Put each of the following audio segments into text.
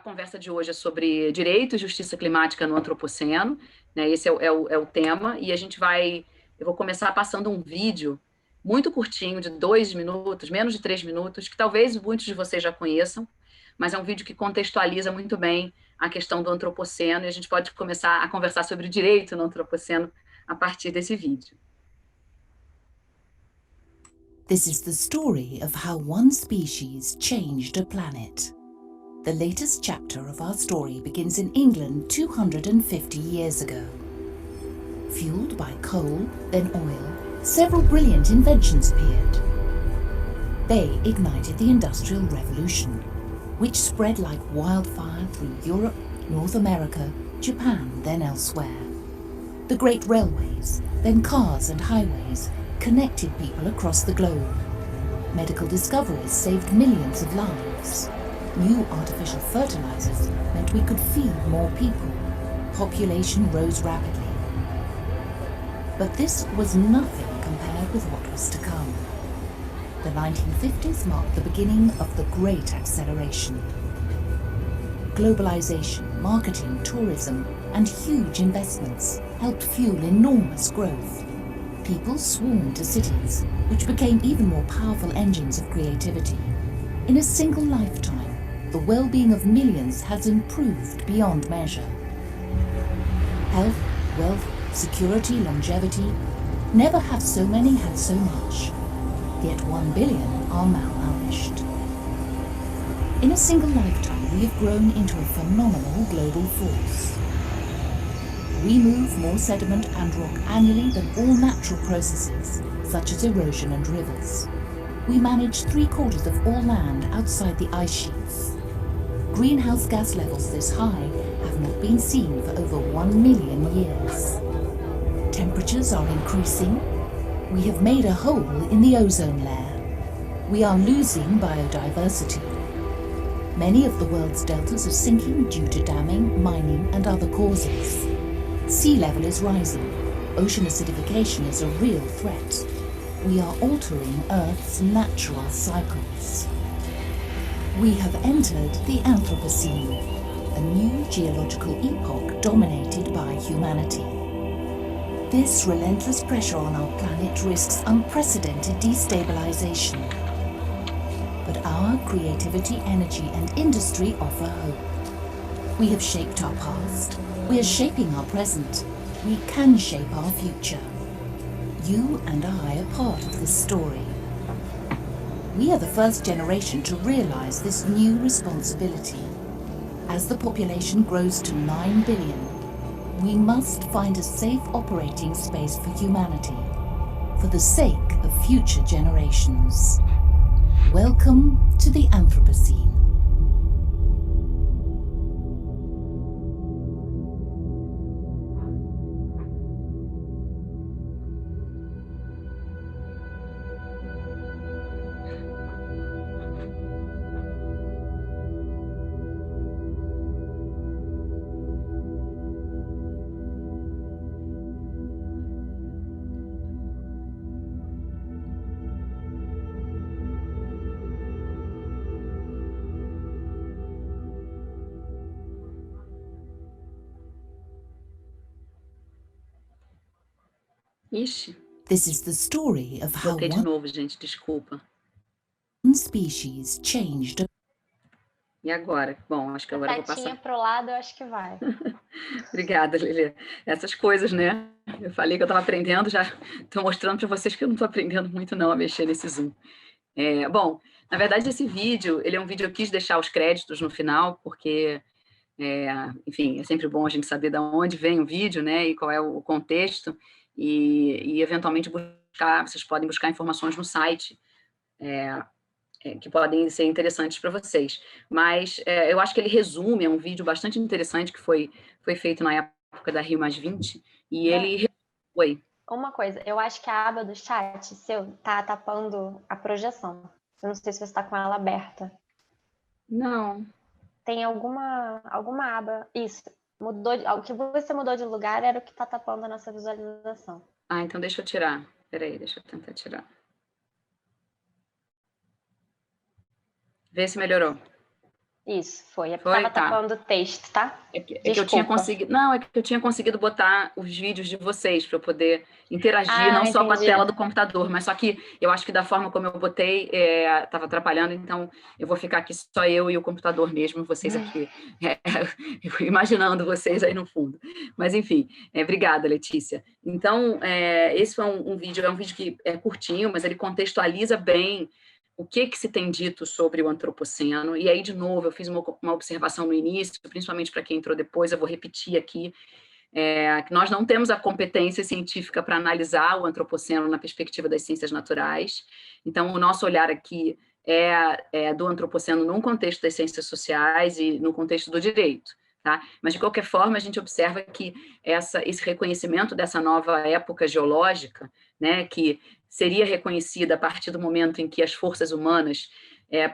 conversa de hoje é sobre direito e justiça climática no antropoceno, né? Esse é o tema, e eu vou começar passando um vídeo muito curtinho, de 2 minutos, menos de 3 minutos, que talvez muitos de vocês já conheçam, mas é um vídeo que contextualiza muito bem a questão do antropoceno, e a gente pode começar a conversar sobre direito no antropoceno a partir desse vídeo. This is the story of how one species changed a planet. The latest chapter of our story begins in England 250 years ago. Fueled by coal, then oil, several brilliant inventions appeared. They ignited the Industrial Revolution, which spread like wildfire through Europe, North America, Japan, then elsewhere. The great railways, then cars and highways, connected people across the globe. Medical discoveries saved millions of lives. New artificial fertilizers meant we could feed more people. Population rose rapidly. But this was nothing compared with what was to come. The 1950s marked the beginning of the Great Acceleration. Globalization, marketing, tourism, and huge investments helped fuel enormous growth. People swarmed to cities, which became even more powerful engines of creativity. In a single lifetime, the well-being of millions has improved beyond measure. Health, wealth, security, longevity, never have so many had so much. Yet 1 billion are malnourished. In a single lifetime, we have grown into a phenomenal global force. We move more sediment and rock annually than all natural processes, such as erosion and rivers. We manage 3/4 of all land outside the ice sheets. Greenhouse gas levels this high have not been seen for over 1 million years. Temperatures are increasing. We have made a hole in the ozone layer. We are losing biodiversity. Many of the world's deltas are sinking due to damming, mining, and other causes. Sea level is rising. Ocean acidification is a real threat. We are altering Earth's natural cycles. We have entered the Anthropocene, a new geological epoch dominated by humanity. This relentless pressure on our planet risks unprecedented destabilization. But our creativity, energy, and industry offer hope. We have shaped our past. We are shaping our present. We can shape our future. You and I are part of this story. We are the first generation to realize this new responsibility. As the population grows to 9 billion, we must find a safe operating space for humanity, for the sake of future generations. Welcome to the Anthropocene. Ixi, This is the story of how voltei de novo, gente, desculpa. one species changed. E agora? Bom, acho que agora eu vou passar. Setinha pro lado, eu acho que vai. Obrigada, Lili. Essas coisas, né? Eu falei que eu estava aprendendo, já estou mostrando para vocês que eu não estou aprendendo muito não a mexer nesse Zoom. Bom, na verdade, esse vídeo, ele é um vídeo, eu quis deixar os créditos no final, porque, enfim, é sempre bom a gente saber de onde vem o vídeo, né? E qual é o contexto, e eventualmente vocês podem buscar informações no site, que podem ser interessantes para vocês. Mas eu acho que ele resume, é um vídeo bastante interessante que foi feito na época da Rio+20, e ele... Oi. Uma coisa, eu acho que a aba do chat seu tá tapando a projeção. Eu não sei se você está com ela aberta. Não. Tem alguma aba... Isso. O que você mudou de lugar era o que está tapando a nossa visualização. Ah, então deixa eu tirar. Peraí, deixa eu tentar tirar. Vê se melhorou. Isso, foi. É porque Foi? estava Tá. tapando o texto, tá? É que eu tinha Desculpa. conseguido. Não, é que eu tinha conseguido botar os vídeos de vocês para eu poder interagir, Ah, não só com a entendi. tela do computador, mas só que eu acho que da forma como eu botei estava atrapalhando, então eu vou ficar aqui só eu e o computador mesmo, vocês aqui, imaginando vocês aí no fundo. Mas enfim, obrigada, Letícia. Então, esse foi um vídeo, é um vídeo que é curtinho, mas ele contextualiza bem o que se tem dito sobre o antropoceno, e aí, de novo, eu fiz uma observação no início, principalmente para quem entrou depois, eu vou repetir aqui, que nós não temos a competência científica para analisar o antropoceno na perspectiva das ciências naturais, então o nosso olhar aqui é do antropoceno num contexto das ciências sociais e no contexto do direito, tá? Mas, de qualquer forma, a gente observa que esse reconhecimento dessa nova época geológica, né, que seria reconhecida a partir do momento em que as forças humanas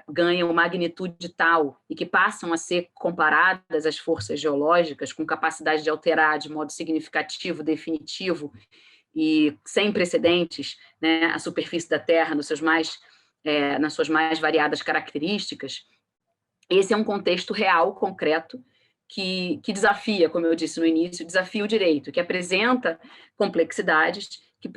ganham magnitude tal e que passam a ser comparadas às forças geológicas com capacidade de alterar de modo significativo, definitivo e sem precedentes, né, a superfície da Terra nas suas mais variadas características. Esse é um contexto real, concreto, que desafia, como eu disse no início, desafia o direito, que apresenta complexidades que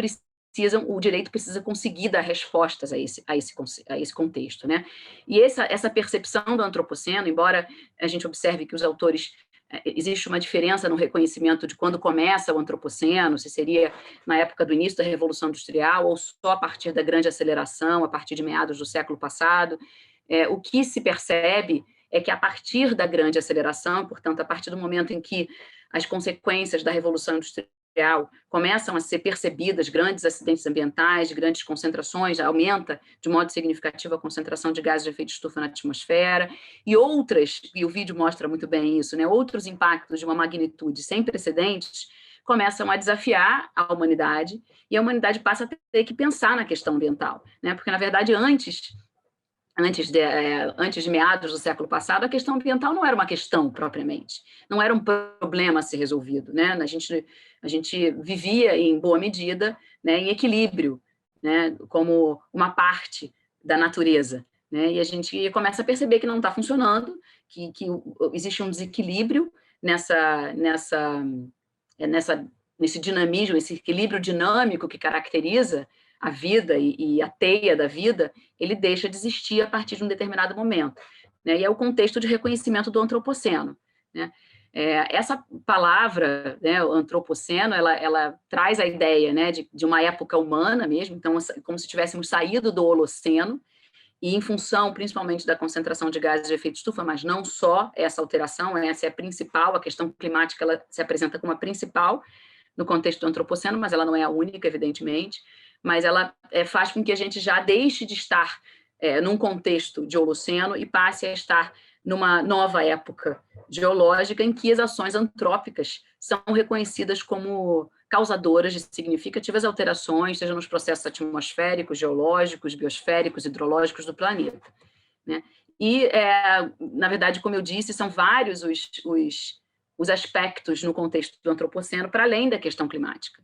o direito precisa conseguir dar respostas a esse contexto, né? E essa percepção do antropoceno, embora a gente observe que os autores existe uma diferença no reconhecimento de quando começa o antropoceno, se seria na época do início da Revolução Industrial ou só a partir da grande aceleração, a partir de meados do século passado. O que se percebe é que a partir da grande aceleração, portanto, a partir do momento em que as consequências da Revolução Industrial começam a ser percebidas, grandes acidentes ambientais, grandes concentrações, aumenta de modo significativo a concentração de gases de efeito de estufa na atmosfera, e o vídeo mostra muito bem isso, né, outros impactos de uma magnitude sem precedentes começam a desafiar a humanidade, e a humanidade passa a ter que pensar na questão ambiental, né, porque, na verdade, antes de meados do século passado, a questão ambiental não era uma questão propriamente, não era um problema a ser resolvido, né? A gente vivia em boa medida, né, em equilíbrio, né, como uma parte da natureza, né? E a gente começa a perceber que não está funcionando, que existe um desequilíbrio nesse dinamismo, esse equilíbrio dinâmico que caracteriza a vida e a teia da vida, ele deixa de existir a partir de um determinado momento, né? E é o contexto de reconhecimento do antropoceno, né? Essa palavra, né, o antropoceno, ela traz a ideia, né, de uma época humana mesmo, então, como se tivéssemos saído do Holoceno, e em função, principalmente, da concentração de gases de efeito de estufa, mas não só essa alteração, essa é a principal, a questão climática ela se apresenta como a principal no contexto do antropoceno, mas ela não é a única, evidentemente, mas ela faz com que a gente já deixe de estar num contexto de Holoceno e passe a estar numa nova época geológica em que as ações antrópicas são reconhecidas como causadoras de significativas alterações, seja nos processos atmosféricos, geológicos, biosféricos, hidrológicos do planeta, né? E, na verdade, como eu disse, são vários os aspectos no contexto do antropoceno para além da questão climática.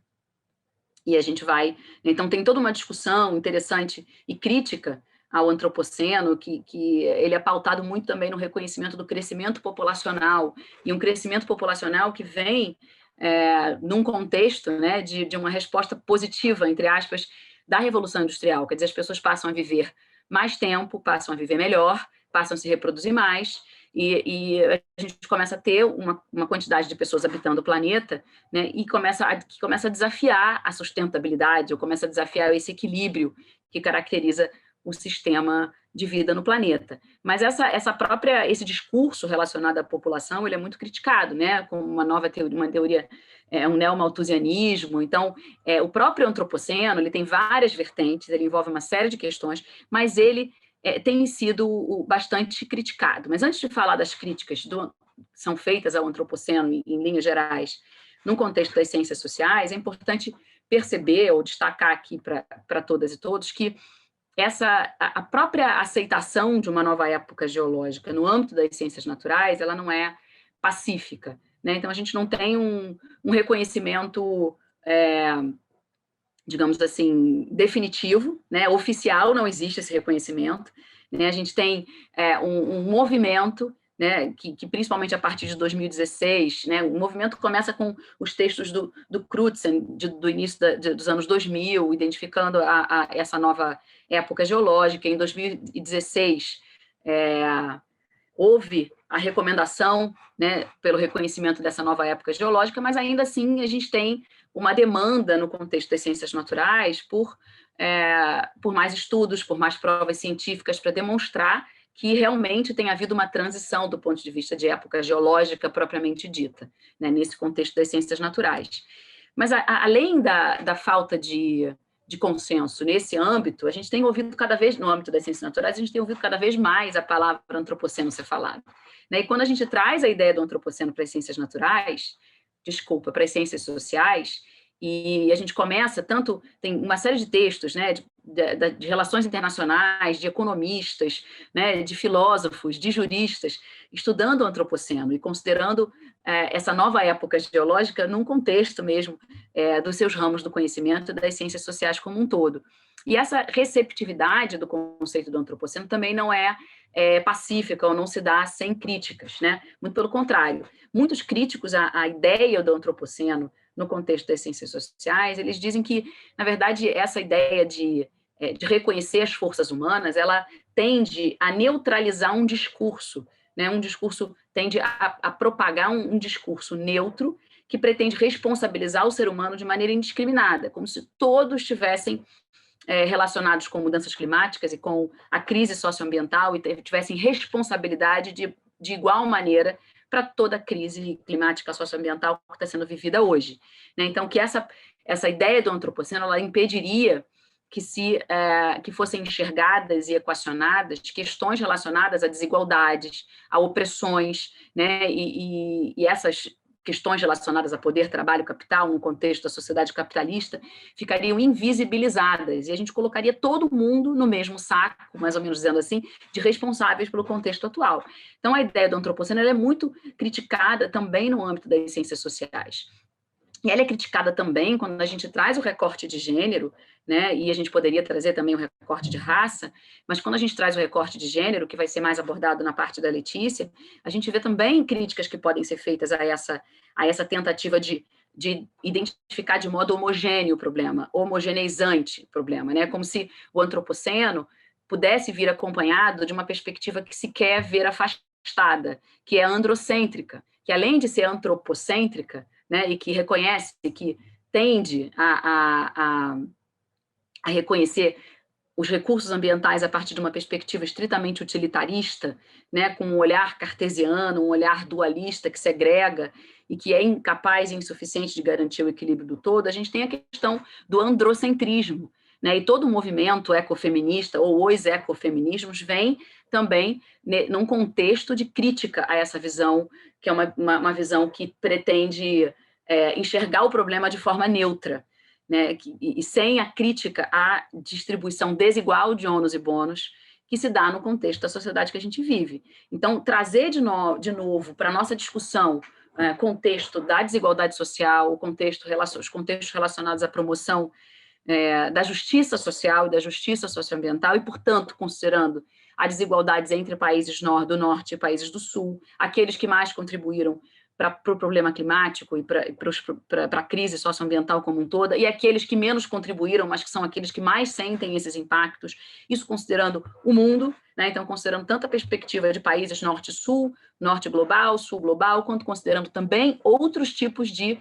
E a gente vai... Então, tem toda uma discussão interessante e crítica ao antropoceno, que ele é pautado muito também no reconhecimento do crescimento populacional, e um crescimento populacional que vem num contexto, né, de uma resposta positiva, entre aspas, da Revolução Industrial. Quer dizer, as pessoas passam a viver mais tempo, passam a viver melhor, passam a se reproduzir mais, e a gente começa a ter uma quantidade de pessoas habitando o planeta, né, e que começa a desafiar a sustentabilidade, ou começa a desafiar esse equilíbrio que caracteriza o sistema de vida no planeta. Mas esse discurso relacionado à população, ele é muito criticado, né, com uma teoria, um neomalthusianismo. Então, o próprio antropoceno, ele tem várias vertentes, ele envolve uma série de questões, mas ele tem sido bastante criticado. Mas antes de falar das críticas que são feitas ao antropoceno, em linhas gerais, no contexto das ciências sociais, é importante perceber ou destacar aqui para todas e todos que a própria aceitação de uma nova época geológica no âmbito das ciências naturais, ela não é pacífica, né? Então, a gente não tem um reconhecimento, digamos assim, definitivo, né? Oficial, não existe esse reconhecimento, né? A gente tem um movimento né, que principalmente a partir de 2016, né, o movimento começa com os textos do Crutzen, do início dos anos 2000, identificando essa nova época geológica. Em 2016, houve a recomendação, né, pelo reconhecimento dessa nova época geológica, mas ainda assim a gente tem uma demanda no contexto das ciências naturais por mais estudos, por mais provas científicas para demonstrar que realmente tem havido uma transição do ponto de vista de época geológica propriamente dita, né, nesse contexto das ciências naturais. Mas além da falta de consenso nesse âmbito, a gente tem ouvido cada vez, no âmbito das ciências naturais, a gente tem ouvido cada vez mais a palavra antropoceno ser falada, né? E quando a gente traz a ideia do antropoceno para as ciências naturais, para as ciências sociais, e a gente começa, tem uma série de textos, né, de relações internacionais, de economistas, né, de filósofos, de juristas, estudando o antropoceno e considerando essa nova época geológica num contexto mesmo dos seus ramos do conhecimento e das ciências sociais como um todo. E essa receptividade do conceito do antropoceno também não é pacífica ou não se dá sem críticas, né? Muito pelo contrário. Muitos críticos à ideia do antropoceno no contexto das ciências sociais, eles dizem que, na verdade, essa ideia de reconhecer as forças humanas, ela tende a neutralizar um discurso, né? Um discurso tende a propagar um discurso neutro que pretende responsabilizar o ser humano de maneira indiscriminada, como se todos tivessem relacionados com mudanças climáticas e com a crise socioambiental e tivessem responsabilidade de igual maneira para toda a crise climática socioambiental que está sendo vivida hoje, né? Então, que essa ideia do antropoceno ela impediria que fossem enxergadas e equacionadas questões relacionadas a desigualdades, a opressões, né? E essas questões relacionadas a poder, trabalho, capital, no contexto da sociedade capitalista, ficariam invisibilizadas, e a gente colocaria todo mundo no mesmo saco, mais ou menos dizendo assim, de responsáveis pelo contexto atual. Então, a ideia do antropoceno ela é muito criticada também no âmbito das ciências sociais. E ela é criticada também quando a gente traz o recorte de gênero, né? E a gente poderia trazer também o recorte de raça, mas quando a gente traz o recorte de gênero, que vai ser mais abordado na parte da Letícia, a gente vê também críticas que podem ser feitas a essa tentativa de identificar de modo homogêneo o problema, homogeneizante o problema, né? Como se o antropoceno pudesse vir acompanhado de uma perspectiva que se quer ver afastada, que é androcêntrica, que além de ser antropocêntrica, né, e que reconhece, que tende a reconhecer os recursos ambientais a partir de uma perspectiva estritamente utilitarista, né, com um olhar cartesiano, um olhar dualista que segrega e que é incapaz e insuficiente de garantir o equilíbrio do todo, a gente tem a questão do androcentrismo, né, e todo o movimento ecofeminista ou os ecofeminismos vem também num contexto de crítica a essa visão, que é uma visão que pretende enxergar o problema de forma neutra, né, e sem a crítica à distribuição desigual de ônus e bônus que se dá no contexto da sociedade que a gente vive. Então, trazer de novo para a nossa discussão contexto da desigualdade social, os contextos relacionados à promoção da justiça social e da justiça socioambiental, e, portanto, considerando as desigualdades entre países do norte e países do sul, aqueles que mais contribuíram para o problema climático e para a crise socioambiental como um todo, e aqueles que menos contribuíram, mas que são aqueles que mais sentem esses impactos, isso considerando o mundo, né? Então, considerando tanto a perspectiva de países norte-sul, norte global, sul global, quanto considerando também outros tipos de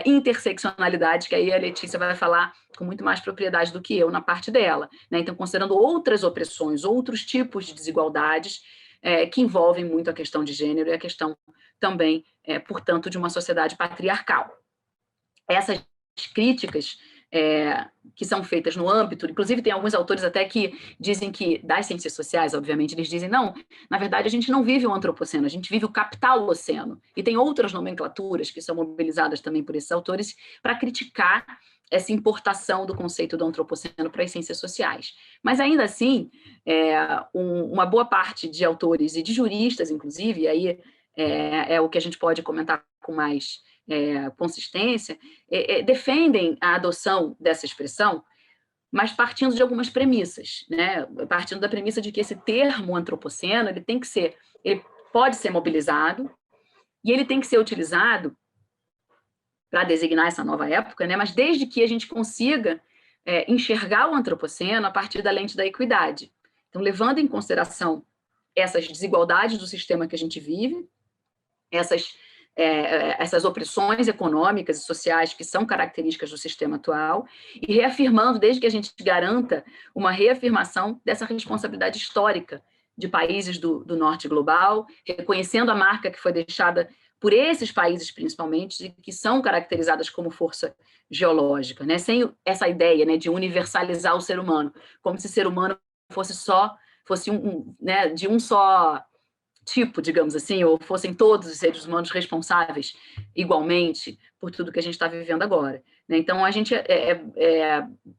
interseccionalidade, que aí a Letícia vai falar com muito mais propriedade do que eu na parte dela, né? Então, considerando outras opressões, outros tipos de desigualdades que envolvem muito a questão de gênero e a questão também, portanto, de uma sociedade patriarcal. Essas críticas que são feitas no âmbito, inclusive tem alguns autores até que dizem que, das ciências sociais, obviamente, eles dizem, não, na verdade a gente não vive o antropoceno, a gente vive o capitaloceno, e tem outras nomenclaturas que são mobilizadas também por esses autores para criticar essa importação do conceito do antropoceno para as ciências sociais. Mas ainda assim, uma boa parte de autores e de juristas, inclusive, e aí é o que a gente pode comentar com mais consistência, defendem a adoção dessa expressão, mas partindo de algumas premissas, né? Partindo da premissa de que esse termo antropoceno ele pode ser mobilizado, e ele tem que ser utilizado para designar essa nova época, né? Mas desde que a gente consiga enxergar o antropoceno a partir da lente da equidade. Então, levando em consideração essas desigualdades do sistema que a gente vive, essas opressões econômicas e sociais que são características do sistema atual, e reafirmando, desde que a gente garanta uma reafirmação dessa responsabilidade histórica de países do norte global, reconhecendo a marca que foi deixada por esses países, principalmente, que são caracterizadas como força geológica, né? Sem essa ideia, né, de universalizar o ser humano, como se o ser humano fosse né, de um só tipo, digamos assim, ou fossem todos os seres humanos responsáveis igualmente por tudo que a gente está vivendo agora, né? Então, a gente,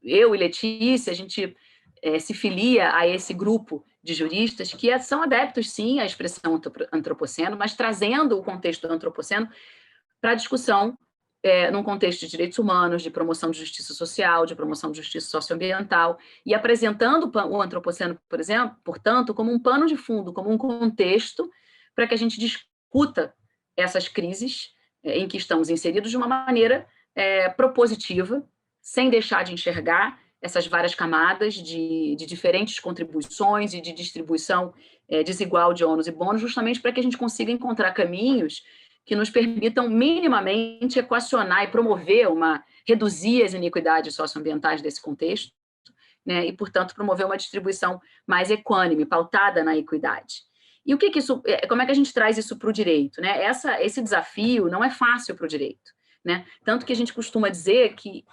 eu e Letícia, a gente se filia a esse grupo de juristas que são adeptos, sim, à expressão antropoceno, mas trazendo o contexto do antropoceno para a discussão num contexto de direitos humanos, de promoção de justiça social, de promoção de justiça socioambiental, e apresentando o antropoceno, por exemplo, portanto, como um pano de fundo, como um contexto para que a gente discuta essas crises em que estamos inseridos de uma maneira propositiva, sem deixar de enxergar essas várias camadas de diferentes contribuições e de distribuição desigual de ônus e bônus, justamente para que a gente consiga encontrar caminhos que nos permitam minimamente equacionar e promover reduzir as iniquidades socioambientais desse contexto, né, e, portanto, promover uma distribuição mais equânime, pautada na equidade. E como é que a gente traz isso para o direito, né? Esse desafio não é fácil para o direito, né? Tanto que a gente costuma dizer que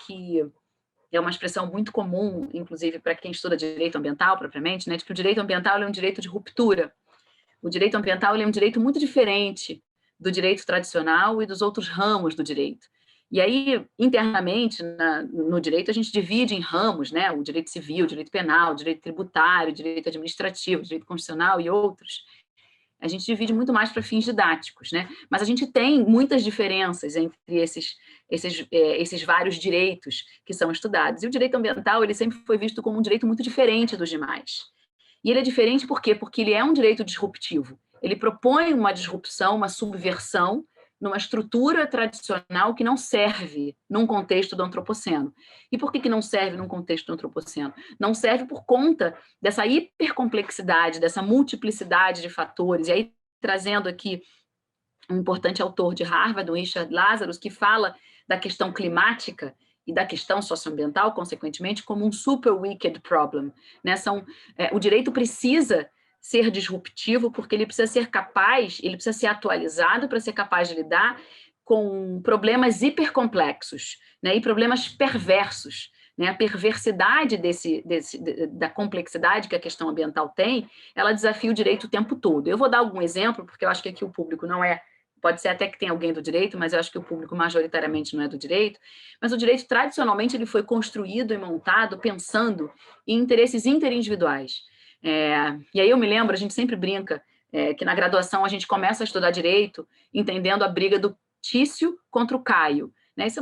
é uma expressão muito comum, inclusive para quem estuda direito ambiental propriamente, né, de que o direito ambiental é um direito de ruptura. O direito ambiental é um direito muito diferente do direito tradicional e dos outros ramos do direito. E aí, internamente, no direito, a gente divide em ramos, né? O direito civil, o direito penal, o direito tributário, o direito administrativo, o direito constitucional e outros. A gente divide muito mais para fins didáticos, né? Mas a gente tem muitas diferenças entre esses vários direitos que são estudados. E o direito ambiental, ele sempre foi visto como um direito muito diferente dos demais. E ele é diferente por quê? Porque ele é um direito disruptivo. Ele propõe uma disrupção, uma subversão numa estrutura tradicional que não serve num contexto do antropoceno. E por que não serve num contexto do antropoceno? Não serve por conta dessa hipercomplexidade, dessa multiplicidade de fatores. E aí, trazendo aqui um importante autor de Harvard, o Richard Lazarus, que fala da questão climática e da questão socioambiental, consequentemente, como um super wicked problem, né? O direito precisa ser disruptivo porque ele precisa ser capaz, ele precisa ser atualizado para ser capaz de lidar com problemas hipercomplexos, né? E problemas perversos, né? A perversidade da complexidade que a questão ambiental tem, ela desafia o direito o tempo todo. Eu vou dar algum exemplo, porque eu acho que aqui o público não é. Pode ser até que tenha alguém do direito, mas eu acho que o público majoritariamente não é do direito. Mas o direito, tradicionalmente, ele foi construído e montado pensando em interesses interindividuais. E aí eu me lembro, a gente sempre brinca, que na graduação a gente começa a estudar direito entendendo a briga do Tício contra o Caio. Né? Isso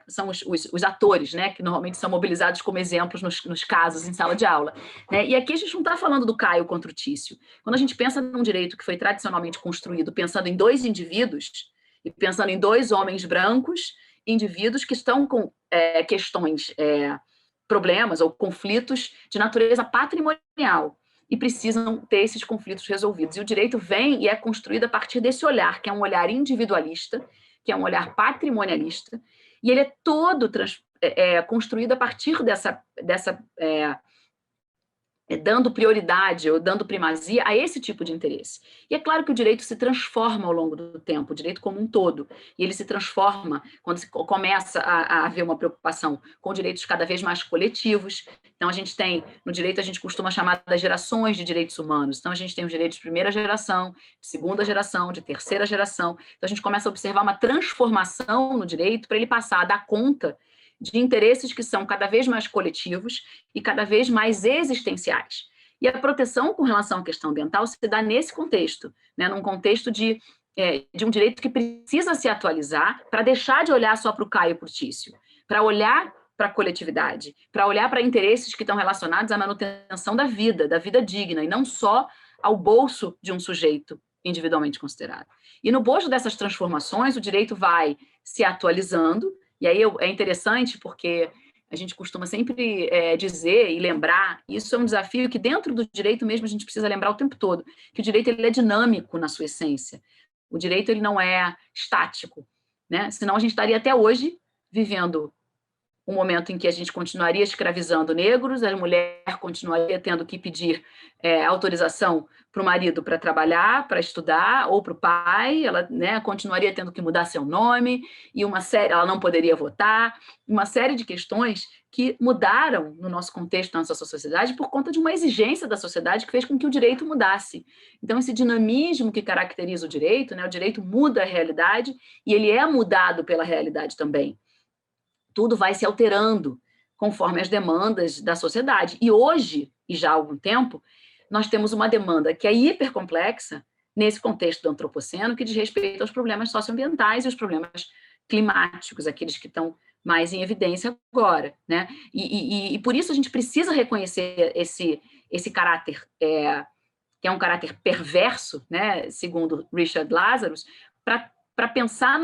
são os atores, né, que normalmente são mobilizados como exemplos nos casos em sala de aula. Né? E aqui a gente não está falando do Caio contra o Tício. Quando a gente pensa num direito que foi tradicionalmente construído pensando em dois indivíduos, e pensando em dois homens brancos, indivíduos que estão com questões, problemas ou conflitos de natureza patrimonial, e precisam ter esses conflitos resolvidos. E o direito vem e é construído a partir desse olhar, que é um olhar individualista, que é um olhar patrimonialista, e ele é todo construído a partir dessa dando prioridade ou dando primazia a esse tipo de interesse. E é claro que o direito se transforma ao longo do tempo, o direito como um todo, e ele se transforma quando se começa a haver uma preocupação com direitos cada vez mais coletivos. Então, a gente tem, no direito, a gente costuma chamar das gerações de direitos humanos. Então, a gente tem os direitos de primeira geração, de segunda geração, de terceira geração. Então, a gente começa a observar uma transformação no direito para ele passar a dar conta de interesses que são cada vez mais coletivos e cada vez mais existenciais. E a proteção com relação à questão ambiental se dá nesse contexto, né, num contexto de um direito que precisa se atualizar para deixar de olhar só para o Caio e para o Tício, para olhar para a coletividade, para olhar para interesses que estão relacionados à manutenção da vida digna, e não só ao bolso de um sujeito individualmente considerado. E no bojo dessas transformações, o direito vai se atualizando, e aí é interessante porque a gente costuma sempre dizer e lembrar, isso é um desafio que dentro do direito mesmo a gente precisa lembrar o tempo todo, que o direito ele é dinâmico na sua essência. O direito ele não é estático, né? Senão a gente estaria até hoje vivendo um momento em que a gente continuaria escravizando negros, a mulher continuaria tendo que pedir autorização para o marido para trabalhar, para estudar, ou para o pai, ela, né, continuaria tendo que mudar seu nome, e ela não poderia votar, uma série de questões que mudaram no nosso contexto, na nossa sociedade, por conta de uma exigência da sociedade que fez com que o direito mudasse. Então, esse dinamismo que caracteriza o direito, né, o direito muda a realidade, e ele é mudado pela realidade também. Tudo vai se alterando conforme as demandas da sociedade. E hoje, e já há algum tempo, nós temos uma demanda que é hipercomplexa nesse contexto do antropoceno, que diz respeito aos problemas socioambientais e os problemas climáticos, aqueles que estão mais em evidência agora, né? E por isso a gente precisa reconhecer esse caráter, que é um caráter perverso, né? Segundo Richard Lazarus, para pensar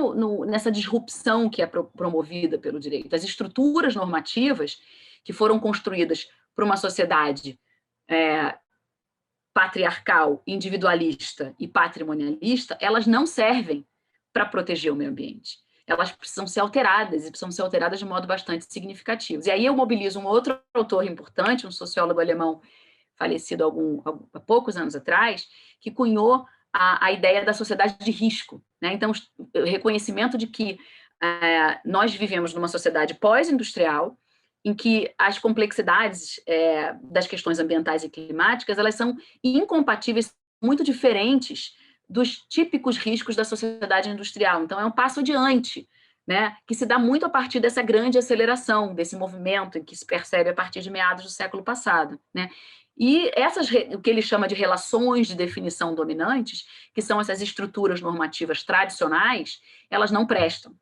nessa disrupção que é promovida pelo direito. As estruturas normativas que foram construídas por uma sociedade patriarcal, individualista e patrimonialista, elas não servem para proteger o meio ambiente. Elas precisam ser alteradas, e precisam ser alteradas de modo bastante significativo. E aí eu mobilizo um outro autor importante, um sociólogo alemão falecido há poucos anos atrás, que cunhou a ideia da sociedade de risco, né? Então, o reconhecimento de que nós vivemos numa sociedade pós-industrial, em que as complexidades das questões ambientais e climáticas, elas são incompatíveis, muito diferentes dos típicos riscos da sociedade industrial. Então, é um passo adiante, né, que se dá muito a partir dessa grande aceleração, desse movimento que se percebe a partir de meados do século passado, né? E o que ele chama de relações de definição dominantes, que são essas estruturas normativas tradicionais, elas não prestam,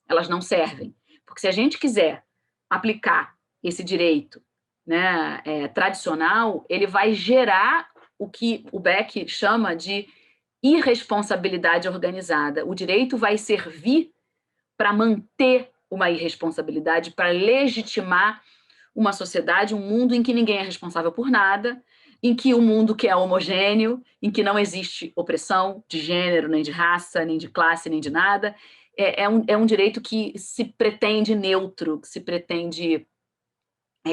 elas não servem. Porque se a gente quiser aplicar esse direito, né, tradicional, ele vai gerar o que o Beck chama de irresponsabilidade organizada. O direito vai servir para manter uma irresponsabilidade, para legitimar uma sociedade, um mundo em que ninguém é responsável por nada, em que o mundo que é homogêneo, em que não existe opressão de gênero, nem de raça, nem de classe, nem de nada. É um direito que se pretende neutro, que se pretende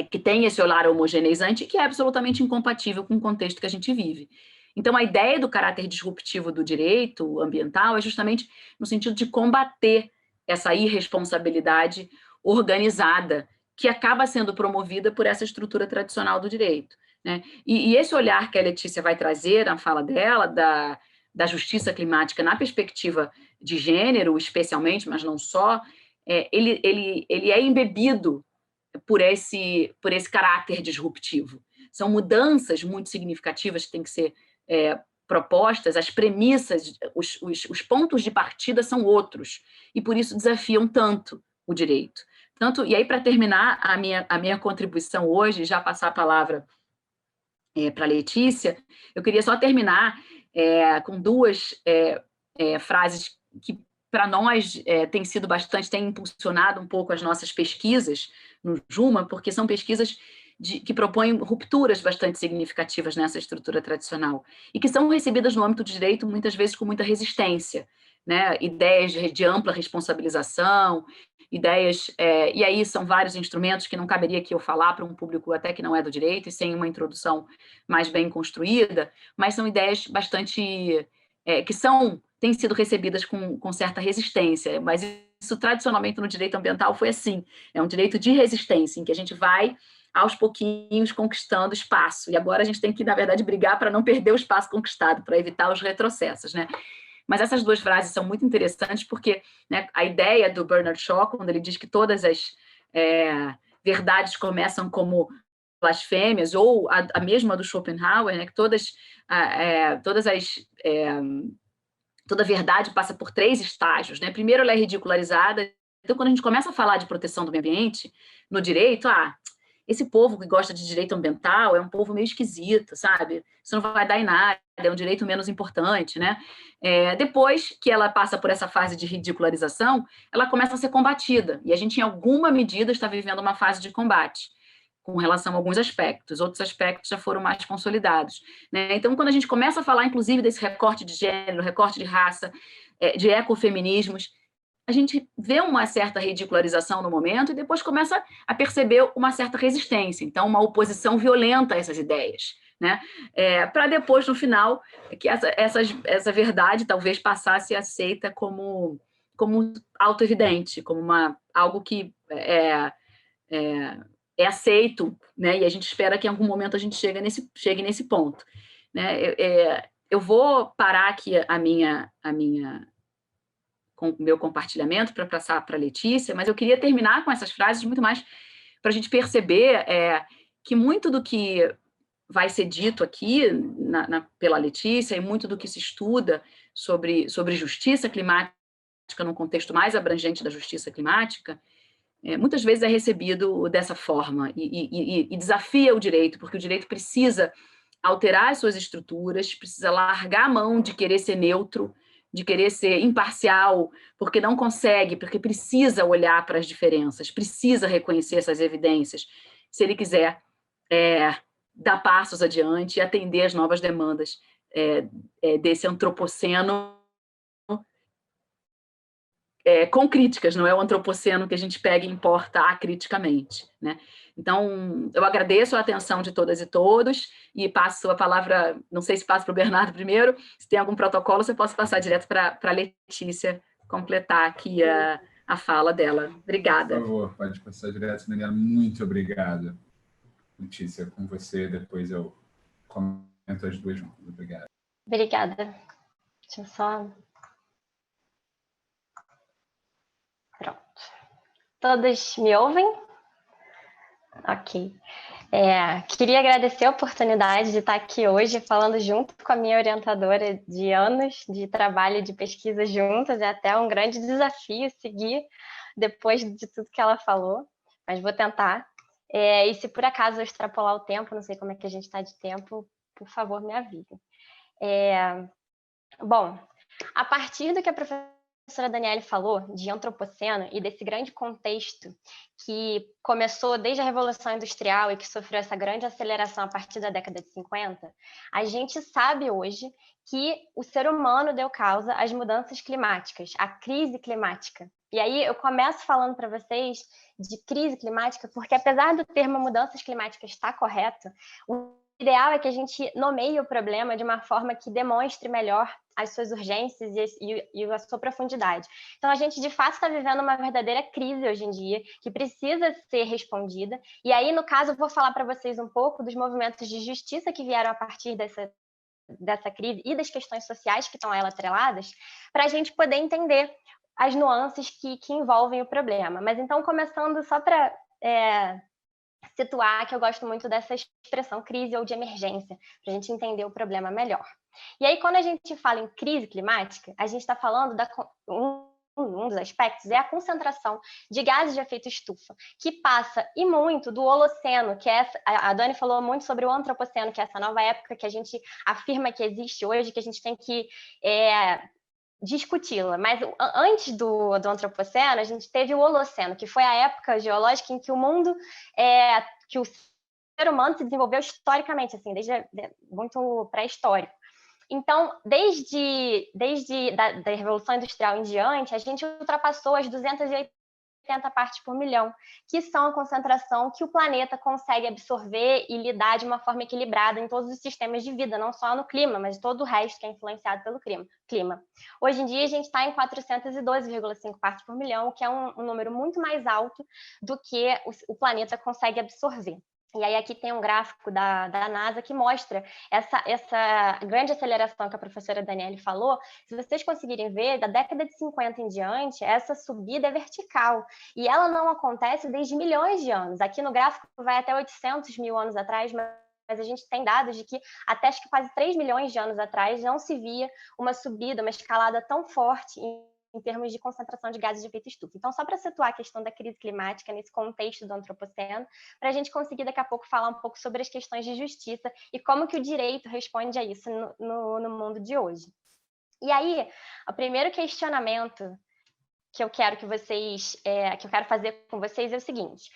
que tem esse olhar homogeneizante, que é absolutamente incompatível com o contexto que a gente vive. Então, a ideia do caráter disruptivo do direito ambiental é justamente no sentido de combater essa irresponsabilidade organizada que acaba sendo promovida por essa estrutura tradicional do direito, né? E esse olhar que a Letícia vai trazer na fala dela, da justiça climática na perspectiva de gênero, especialmente, mas não só, ele é embebido por esse caráter disruptivo. São mudanças muito significativas que têm que ser propostas, as premissas, os pontos de partida são outros, e por isso desafiam tanto o direito. E aí, para terminar a minha contribuição hoje, já passar a palavra para a Letícia, eu queria só terminar com duas frases que, para nós, tem impulsionado um pouco as nossas pesquisas no Juma, porque são pesquisas que propõem rupturas bastante significativas nessa estrutura tradicional e que são recebidas no âmbito do direito, muitas vezes, com muita resistência, né? Ideias de ampla responsabilização, ideias... e aí são vários instrumentos que não caberia aqui eu falar para um público até que não é do direito e sem uma introdução mais bem construída, mas são ideias bastante... que têm sido recebidas com certa resistência, mas isso tradicionalmente no direito ambiental foi assim, é um direito de resistência, em que a gente vai aos pouquinhos conquistando espaço, e agora a gente tem que, na verdade, brigar para não perder o espaço conquistado, para evitar os retrocessos, né? Mas essas duas frases são muito interessantes porque, né, a ideia do Bernard Shaw, quando ele diz que todas as verdades começam como blasfêmias, ou a mesma do Schopenhauer, né, que toda verdade passa por 3 estágios, né? Primeiro, ela é ridicularizada. Então, quando a gente começa a falar de proteção do meio ambiente no direito, esse povo que gosta de direito ambiental é um povo meio esquisito, sabe? Isso não vai dar em nada, é um direito menos importante, né? Depois que ela passa por essa fase de ridicularização, ela começa a ser combatida, e a gente, em alguma medida, está vivendo uma fase de combate com relação a alguns aspectos, outros aspectos já foram mais consolidados, né? Então, quando a gente começa a falar, inclusive, desse recorte de gênero, recorte de raça, de ecofeminismos, a gente vê uma certa ridicularização no momento e depois começa a perceber uma certa resistência, então uma oposição violenta a essas ideias, né? Para depois, no final, que essa verdade talvez passasse a ser aceita como auto-evidente, como algo que é aceito, né? E a gente espera que em algum momento a gente chegue nesse ponto, né? Eu vou parar aqui com o meu compartilhamento para passar para a Letícia, mas eu queria terminar com essas frases muito mais para a gente perceber que muito do que vai ser dito aqui pela Letícia e muito do que se estuda sobre justiça climática num contexto mais abrangente da justiça climática, muitas vezes é recebido dessa forma e desafia o direito, porque o direito precisa alterar as suas estruturas, precisa largar a mão de querer ser neutro, de querer ser imparcial, porque não consegue, porque precisa olhar para as diferenças, precisa reconhecer essas evidências, se ele quiser dar passos adiante e atender as novas demandas desse antropoceno com críticas, não é o antropoceno que a gente pega e importa acriticamente, né? Então, eu agradeço a atenção de todas e todos e passo a palavra, não sei se passo para o Bernardo primeiro, se tem algum protocolo, você pode passar direto para a Letícia completar aqui a fala dela. Obrigada. Por favor, pode passar direto, Daniela. Muito obrigada, Letícia. Com você, depois eu comento as duas juntas. Obrigado. Obrigada. Deixa eu só... Pronto. Todos me ouvem? Ok. Queria agradecer a oportunidade de estar aqui hoje falando junto com a minha orientadora de anos de trabalho e de pesquisa juntas. É até um grande desafio seguir depois de tudo que ela falou, mas vou tentar. E se por acaso eu extrapolar o tempo, não sei como é que a gente está de tempo, por favor, me avise. Bom, a partir do que a professora Daniele falou de antropoceno e desse grande contexto que começou desde a Revolução Industrial e que sofreu essa grande aceleração a partir da década de 50, a gente sabe hoje que o ser humano deu causa às mudanças climáticas, à crise climática. E aí eu começo falando para vocês de crise climática, porque apesar do termo mudanças climáticas estar correto, o ideal é que a gente nomeie o problema de uma forma que demonstre melhor as suas urgências e a sua profundidade. Então, a gente, de fato, está vivendo uma verdadeira crise hoje em dia, que precisa ser respondida. E aí, no caso, eu vou falar para vocês um pouco dos movimentos de justiça que vieram a partir dessa crise e das questões sociais que estão a ela atreladas, para a gente poder entender as nuances que envolvem o problema. Mas, então, começando só para... situar que eu gosto muito dessa expressão crise ou de emergência, para a gente entender o problema melhor. E aí, quando a gente fala em crise climática, a gente está falando um dos aspectos é a concentração de gases de efeito estufa, que passa e muito do Holoceno, que a Dani falou muito sobre o Antropoceno, que é essa nova época que a gente afirma que existe hoje, que a gente tem que discuti-la, mas antes do Antropoceno, a gente teve o Holoceno, que foi a época geológica em que o mundo, que o ser humano se desenvolveu historicamente, assim, desde muito pré-histórico. Então, desde da Revolução Industrial em diante, a gente ultrapassou as 280 partes por milhão, que são a concentração que o planeta consegue absorver e lidar de uma forma equilibrada em todos os sistemas de vida, não só no clima, mas todo o resto que é influenciado pelo clima. Hoje em dia, a gente está em 412,5 partes por milhão, o que é um número muito mais alto do que o planeta consegue absorver. E aí aqui tem um gráfico da NASA que mostra essa grande aceleração que a professora Daniele falou. Se vocês conseguirem ver, da década de 50 em diante, essa subida é vertical. E ela não acontece desde milhões de anos. Aqui no gráfico vai até 800 mil anos atrás, mas a gente tem dados de que até acho que quase 3 milhões de anos atrás não se via uma subida, uma escalada tão forte em termos de concentração de gases de efeito estufa. Então, só para situar a questão da crise climática nesse contexto do antropoceno, para a gente conseguir daqui a pouco falar um pouco sobre as questões de justiça e como que o direito responde a isso no mundo de hoje. E aí, o primeiro questionamento que eu quero fazer com vocês é o seguinte: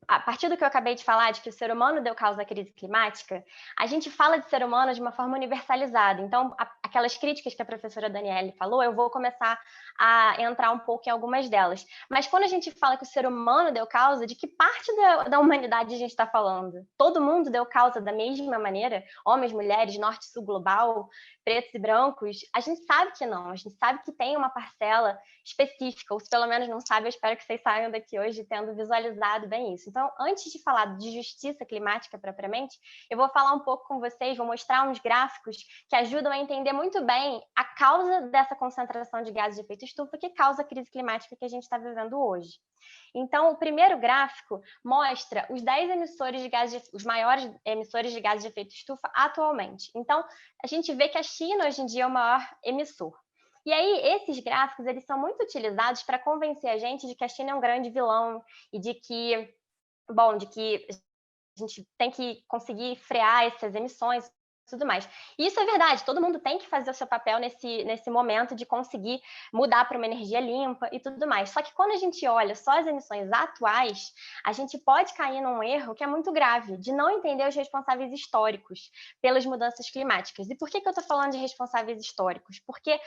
a partir do que eu acabei de falar, de que o ser humano deu causa à crise climática, a gente fala de ser humano de uma forma universalizada. Então, aquelas críticas que a professora Daniele falou, eu vou começar a entrar um pouco em algumas delas. Mas quando a gente fala que o ser humano deu causa, de que parte da humanidade a gente está falando? Todo mundo deu causa da mesma maneira? Homens, mulheres, norte, sul, global, pretos e brancos? A gente sabe que não. A gente sabe que tem uma parcela específica, ou se pelo menos não sabe, eu espero que vocês saiam daqui hoje tendo visualizado bem isso. Então, antes de falar de justiça climática propriamente, eu vou falar um pouco com vocês, vou mostrar uns gráficos que ajudam a entender muito bem a causa dessa concentração de gases de efeito estufa que causa a crise climática que a gente está vivendo hoje. Então, o primeiro gráfico mostra os 10 emissores de gases, os maiores emissores de gases de efeito estufa atualmente. Então, a gente vê que a China hoje em dia é o maior emissor. E aí, esses gráficos, eles são muito utilizados para convencer a gente de que a China é um grande vilão e de que a gente tem que conseguir frear essas emissões e tudo mais. E isso é verdade, todo mundo tem que fazer o seu papel nesse momento de conseguir mudar para uma energia limpa e tudo mais. Só que quando a gente olha só as emissões atuais, a gente pode cair num erro que é muito grave, de não entender os responsáveis históricos pelas mudanças climáticas. E por que eu estou falando de responsáveis históricos? Porque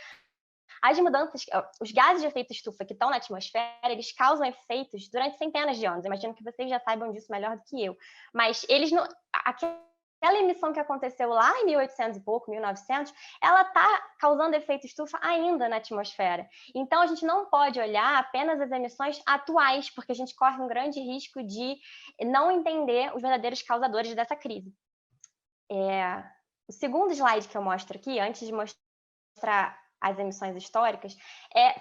as mudanças, os gases de efeito estufa que estão na atmosfera, eles causam efeitos durante centenas de anos. Imagino que vocês já saibam disso melhor do que eu. Mas eles não... Aquela emissão que aconteceu lá em 1800 e pouco, 1900, ela está causando efeito estufa ainda na atmosfera. Então, a gente não pode olhar apenas as emissões atuais, porque a gente corre um grande risco de não entender os verdadeiros causadores dessa crise. O segundo slide que eu mostro aqui, antes de mostrar as emissões históricas,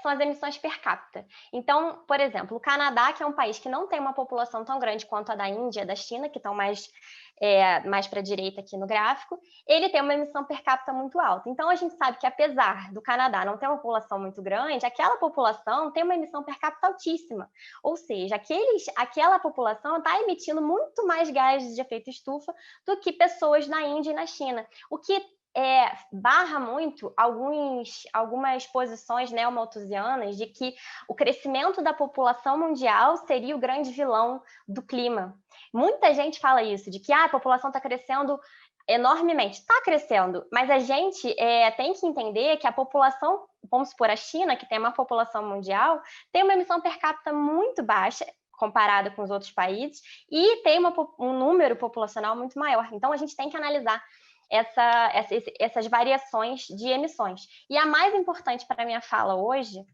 são as emissões per capita. Então, por exemplo, o Canadá, que é um país que não tem uma população tão grande quanto a da Índia, da China, que estão mais para a direita aqui no gráfico, ele tem uma emissão per capita muito alta. Então, a gente sabe que, apesar do Canadá não ter uma população muito grande, aquela população tem uma emissão per capita altíssima. Ou seja, aquela população está emitindo muito mais gases de efeito estufa do que pessoas na Índia e na China, o que barra muito algumas posições neomalthusianas de que o crescimento da população mundial seria o grande vilão do clima. Muita gente fala isso, de que a população está crescendo enormemente. Está crescendo, mas a gente tem que entender que a população, vamos supor, a China, que tem uma população mundial, tem uma emissão per capita muito baixa, comparada com os outros países, e tem um número populacional muito maior. Então, a gente tem que analisar essas variações de emissões. E a mais importante para a minha fala hoje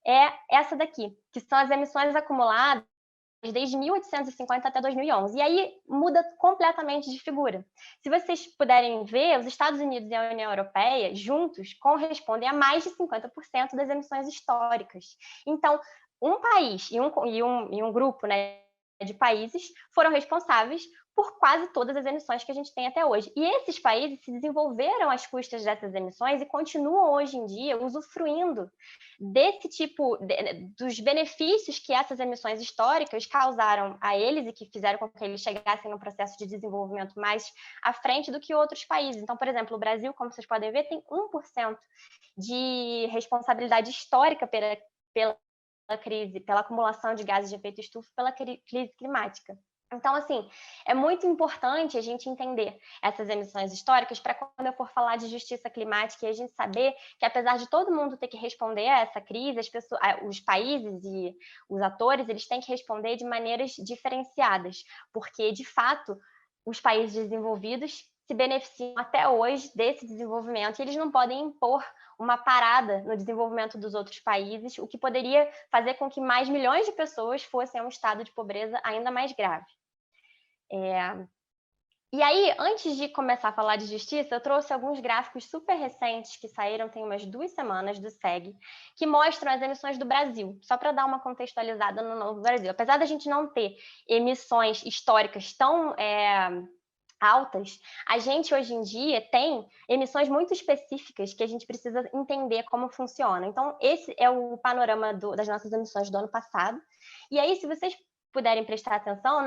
é essa daqui, que são as emissões acumuladas desde 1850 até 2011. E aí muda completamente de figura. Se vocês puderem ver, os Estados Unidos e a União Europeia, juntos, correspondem a mais de 50% das emissões históricas. Então, um país e um grupo, de países foram responsáveis por quase todas as emissões que a gente tem até hoje. E esses países se desenvolveram às custas dessas emissões e continuam hoje em dia usufruindo desse tipo, dos benefícios que essas emissões históricas causaram a eles e que fizeram com que eles chegassem num processo de desenvolvimento mais à frente do que outros países. Então, por exemplo, o Brasil, como vocês podem ver, tem 1% de responsabilidade histórica pela crise, pela acumulação de gases de efeito estufa, pela crise climática. Então, assim, é muito importante a gente entender essas emissões históricas para quando eu for falar de justiça climática e a gente saber que, apesar de todo mundo ter que responder a essa crise, os países e os atores, eles têm que responder de maneiras diferenciadas, porque, de fato, os países desenvolvidos se beneficiam até hoje desse desenvolvimento e eles não podem impor uma parada no desenvolvimento dos outros países, o que poderia fazer com que mais milhões de pessoas fossem a um estado de pobreza ainda mais grave. E aí, antes de começar a falar de justiça, eu trouxe alguns gráficos super recentes que saíram tem umas 2 semanas do SEG, que mostram as emissões do Brasil, só para dar uma contextualizada no novo Brasil. Apesar da gente não ter emissões históricas tão altas, a gente hoje em dia tem emissões muito específicas que a gente precisa entender como funciona. Então, esse é o panorama das nossas emissões do ano passado. E aí, se vocês puderem prestar atenção,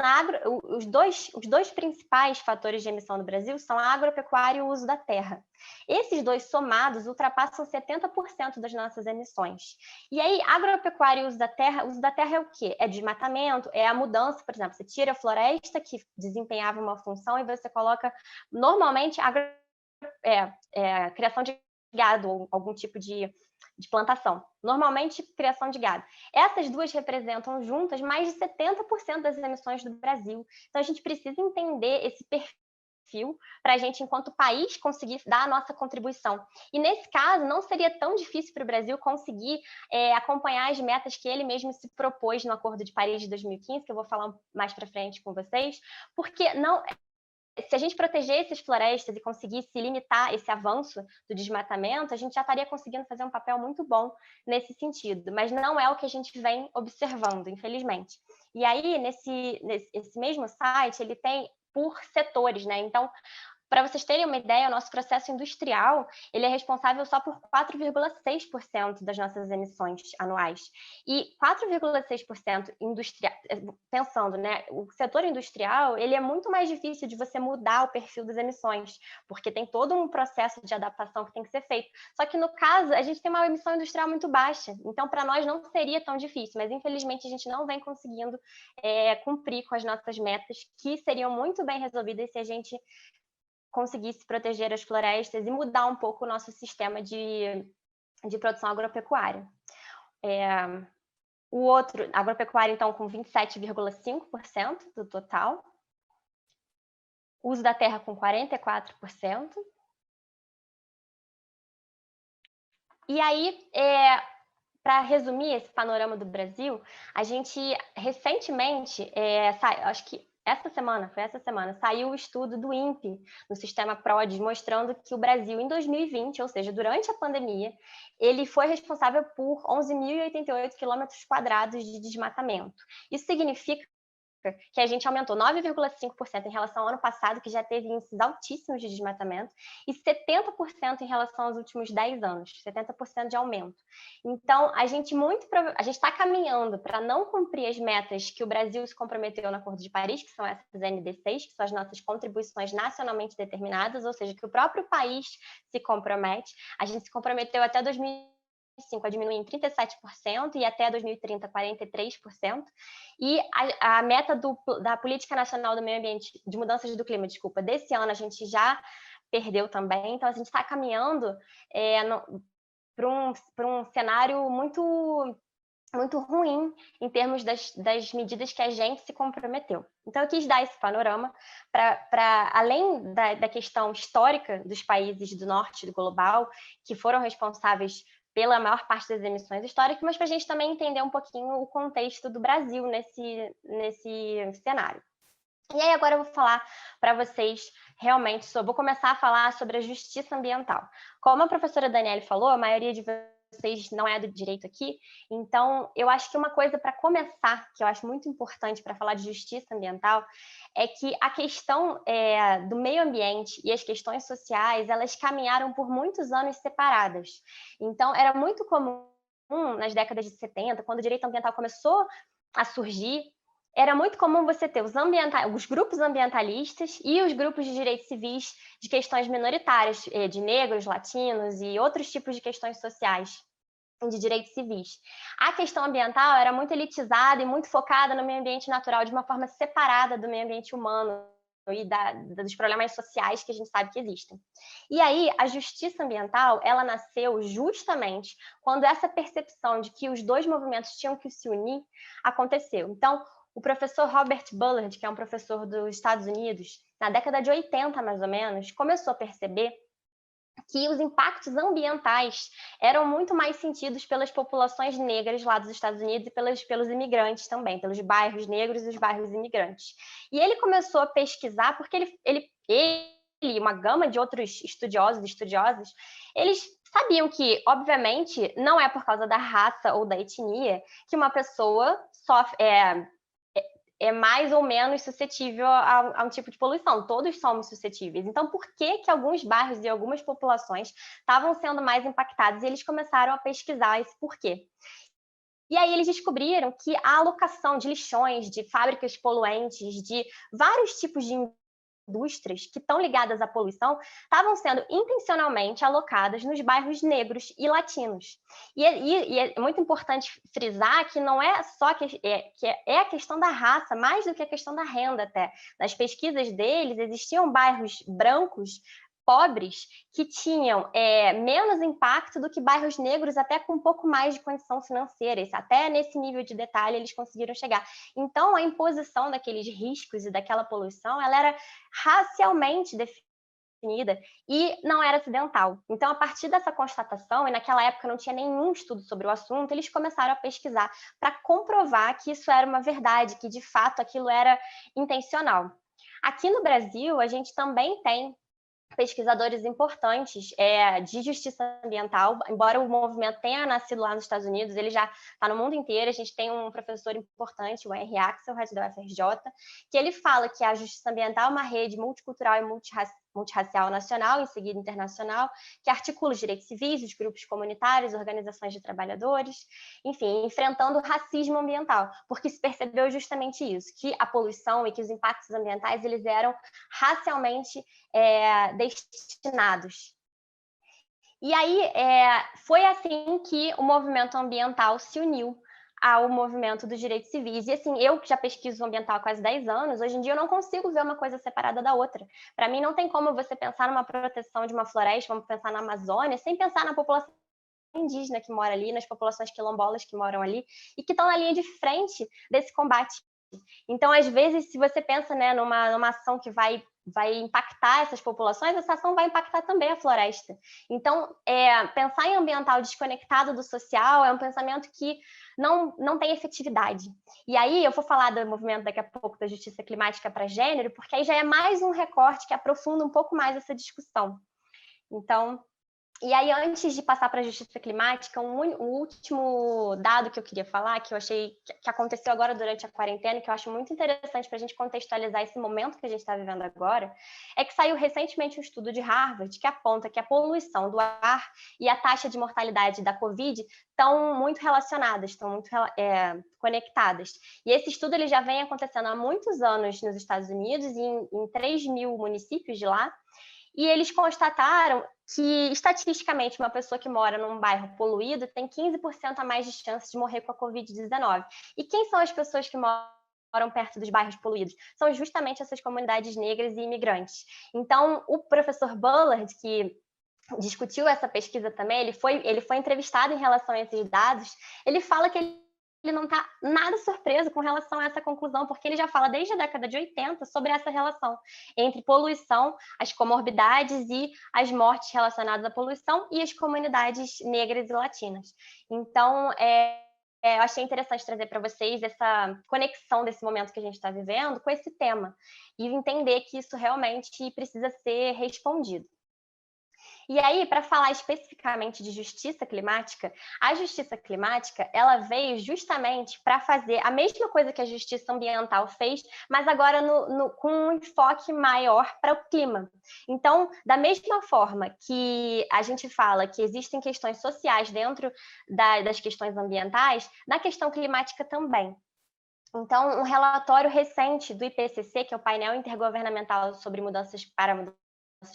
os dois principais fatores de emissão no Brasil são a agropecuária e o uso da terra. Esses dois somados ultrapassam 70% das nossas emissões. E aí, agropecuária e uso da terra é o quê? É desmatamento, é a mudança, por exemplo, você tira a floresta que desempenhava uma função e você coloca, normalmente, criação de gado ou algum tipo de plantação. Normalmente, criação de gado. Essas duas representam juntas mais de 70% das emissões do Brasil. Então, a gente precisa entender esse perfil para a gente, enquanto país, conseguir dar a nossa contribuição. E, nesse caso, não seria tão difícil para o Brasil conseguir acompanhar as metas que ele mesmo se propôs no Acordo de Paris de 2015, que eu vou falar mais para frente com vocês, porque não... Se a gente protegesse as florestas e conseguisse limitar esse avanço do desmatamento, a gente já estaria conseguindo fazer um papel muito bom nesse sentido, mas não é o que a gente vem observando, infelizmente. E aí, esse mesmo site, ele tem por setores, né? Então, para vocês terem uma ideia, o nosso processo industrial, ele é responsável só por 4,6% das nossas emissões anuais. E 4,6% pensando, né, o setor industrial, ele é muito mais difícil de você mudar o perfil das emissões, porque tem todo um processo de adaptação que tem que ser feito. Só que no caso, a gente tem uma emissão industrial muito baixa, então para nós não seria tão difícil, mas infelizmente a gente não vem conseguindo cumprir com as nossas metas, que seriam muito bem resolvidas se a gente conseguisse proteger as florestas e mudar um pouco o nosso sistema de produção agropecuária. O outro, agropecuária, então, com 27,5% do total. Uso da terra com 44%. E aí, para resumir esse panorama do Brasil, a gente recentemente, acho que foi essa semana, saiu o estudo do INPE, no sistema PRODES, mostrando que o Brasil, em 2020, ou seja, durante a pandemia, ele foi responsável por 11.088 quilômetros quadrados de desmatamento. Isso significa que a gente aumentou 9,5% em relação ao ano passado, que já teve índices altíssimos de desmatamento, e 70% em relação aos últimos 10 anos, 70% de aumento. Então, a gente está caminhando para não cumprir as metas que o Brasil se comprometeu no Acordo de Paris, que são essas NDCs, que são as nossas contribuições nacionalmente determinadas, ou seja, que o próprio país se compromete. A gente se comprometeu até 2025 a diminuir em 37% e até 2030, 43%. E a meta da Política Nacional do Meio Ambiente, de Mudanças do Clima, desse ano a gente já perdeu também. Então, a gente está caminhando para um cenário muito, muito ruim em termos das medidas que a gente se comprometeu. Então, eu quis dar esse panorama para além da questão histórica dos países do norte do global, que foram responsáveis pela maior parte das emissões históricas, mas para a gente também entender um pouquinho o contexto do Brasil nesse cenário. E aí agora eu vou falar para vocês realmente vou começar a falar sobre a justiça ambiental. Como a professora Daniele falou, a maioria de vocês não é do direito aqui, então eu acho que uma coisa para começar, que eu acho muito importante para falar de justiça ambiental, é que a questão do meio ambiente e as questões sociais, elas caminharam por muitos anos separadas. Então, era muito comum, nas décadas de 70, quando o direito ambiental começou a surgir, era muito comum você ter os grupos ambientalistas e os grupos de direitos civis de questões minoritárias, de negros, latinos e outros tipos de questões sociais de direitos civis. A questão ambiental era muito elitizada e muito focada no meio ambiente natural, de uma forma separada do meio ambiente humano e dos problemas sociais que a gente sabe que existem. E aí, a justiça ambiental, ela nasceu justamente quando essa percepção de que os dois movimentos tinham que se unir aconteceu. Então, o professor Robert Bullard, que é um professor dos Estados Unidos, na década de 80, mais ou menos, começou a perceber que os impactos ambientais eram muito mais sentidos pelas populações negras lá dos Estados Unidos e pelos imigrantes também, pelos bairros negros e os bairros imigrantes. E ele começou a pesquisar, porque ele e uma gama de outros estudiosos e estudiosas, eles sabiam que, obviamente, não é por causa da raça ou da etnia que uma pessoa é mais ou menos suscetível a um tipo de poluição. Todos somos suscetíveis. Então, por que que alguns bairros e algumas populações estavam sendo mais impactados? E eles começaram a pesquisar esse porquê. E aí eles descobriram que a alocação de lixões, de fábricas poluentes, de vários tipos de indústrias que estão ligadas à poluição estavam sendo intencionalmente alocadas nos bairros negros e latinos. E é muito importante frisar que não é só a questão da raça, mais do que a questão da renda até. Nas pesquisas deles, existiam bairros brancos pobres que tinham menos impacto do que bairros negros, até com um pouco mais de condição financeira. Até nesse nível de detalhe eles conseguiram chegar. Então, a imposição daqueles riscos e daquela poluição, ela era racialmente definida e não era acidental. Então, a partir dessa constatação, e naquela época não tinha nenhum estudo sobre o assunto, eles começaram a pesquisar para comprovar que isso era uma verdade, que de fato aquilo era intencional. Aqui no Brasil, a gente também tem pesquisadores importantes de justiça ambiental, embora o movimento tenha nascido lá nos Estados Unidos, ele já está no mundo inteiro. A gente tem um professor importante, o Henry Axelrod, da UFRJ, que ele fala que a justiça ambiental é uma rede multicultural e multirracial nacional, em seguida internacional, que articula os direitos civis, os grupos comunitários, organizações de trabalhadores, enfim, enfrentando o racismo ambiental, porque se percebeu justamente isso, que a poluição e que os impactos ambientais eles eram racialmente destinados. E aí foi assim que o movimento ambiental se uniu ao movimento dos direitos civis. E assim, eu que já pesquiso ambiental há quase 10 anos, hoje em dia eu não consigo ver uma coisa separada da outra. Para mim não tem como você pensar numa proteção de uma floresta, vamos pensar na Amazônia, sem pensar na população indígena que mora ali, nas populações quilombolas que moram ali e que estão na linha de frente desse combate. Então, às vezes, se você pensa numa ação que vai impactar essas populações, essa ação vai impactar também a floresta. Então, pensar em ambiental desconectado do social é um pensamento que não tem efetividade. E aí, eu vou falar do movimento daqui a pouco da justiça climática para gênero, porque aí já é mais um recorte que aprofunda um pouco mais essa discussão. Então, e aí, antes de passar para a justiça climática, um último dado que eu queria falar, que eu achei que aconteceu agora durante a quarentena, que eu acho muito interessante para a gente contextualizar esse momento que a gente está vivendo agora, é que saiu recentemente um estudo de Harvard que aponta que a poluição do ar e a taxa de mortalidade da Covid estão muito relacionadas, estão muito conectadas. E esse estudo ele já vem acontecendo há muitos anos nos Estados Unidos, em 3 mil municípios de lá, e eles constataram que, estatisticamente, uma pessoa que mora num bairro poluído tem 15% a mais de chance de morrer com a Covid-19. E quem são as pessoas que moram perto dos bairros poluídos? São justamente essas comunidades negras e imigrantes. Então, o professor Bullard, que discutiu essa pesquisa também, ele foi entrevistado em relação a esses dados, ele fala que ele não está nada surpreso com relação a essa conclusão, porque ele já fala desde a década de 80 sobre essa relação entre poluição, as comorbidades e as mortes relacionadas à poluição e as comunidades negras e latinas. Então, eu achei interessante trazer para vocês essa conexão desse momento que a gente está vivendo com esse tema e entender que isso realmente precisa ser respondido. E aí, para falar especificamente de justiça climática, a justiça climática ela veio justamente para fazer a mesma coisa que a justiça ambiental fez, mas agora com um enfoque maior para o clima. Então, da mesma forma que a gente fala que existem questões sociais dentro das questões ambientais, na questão climática também. Então, um relatório recente do IPCC, que é o painel intergovernamental sobre mudanças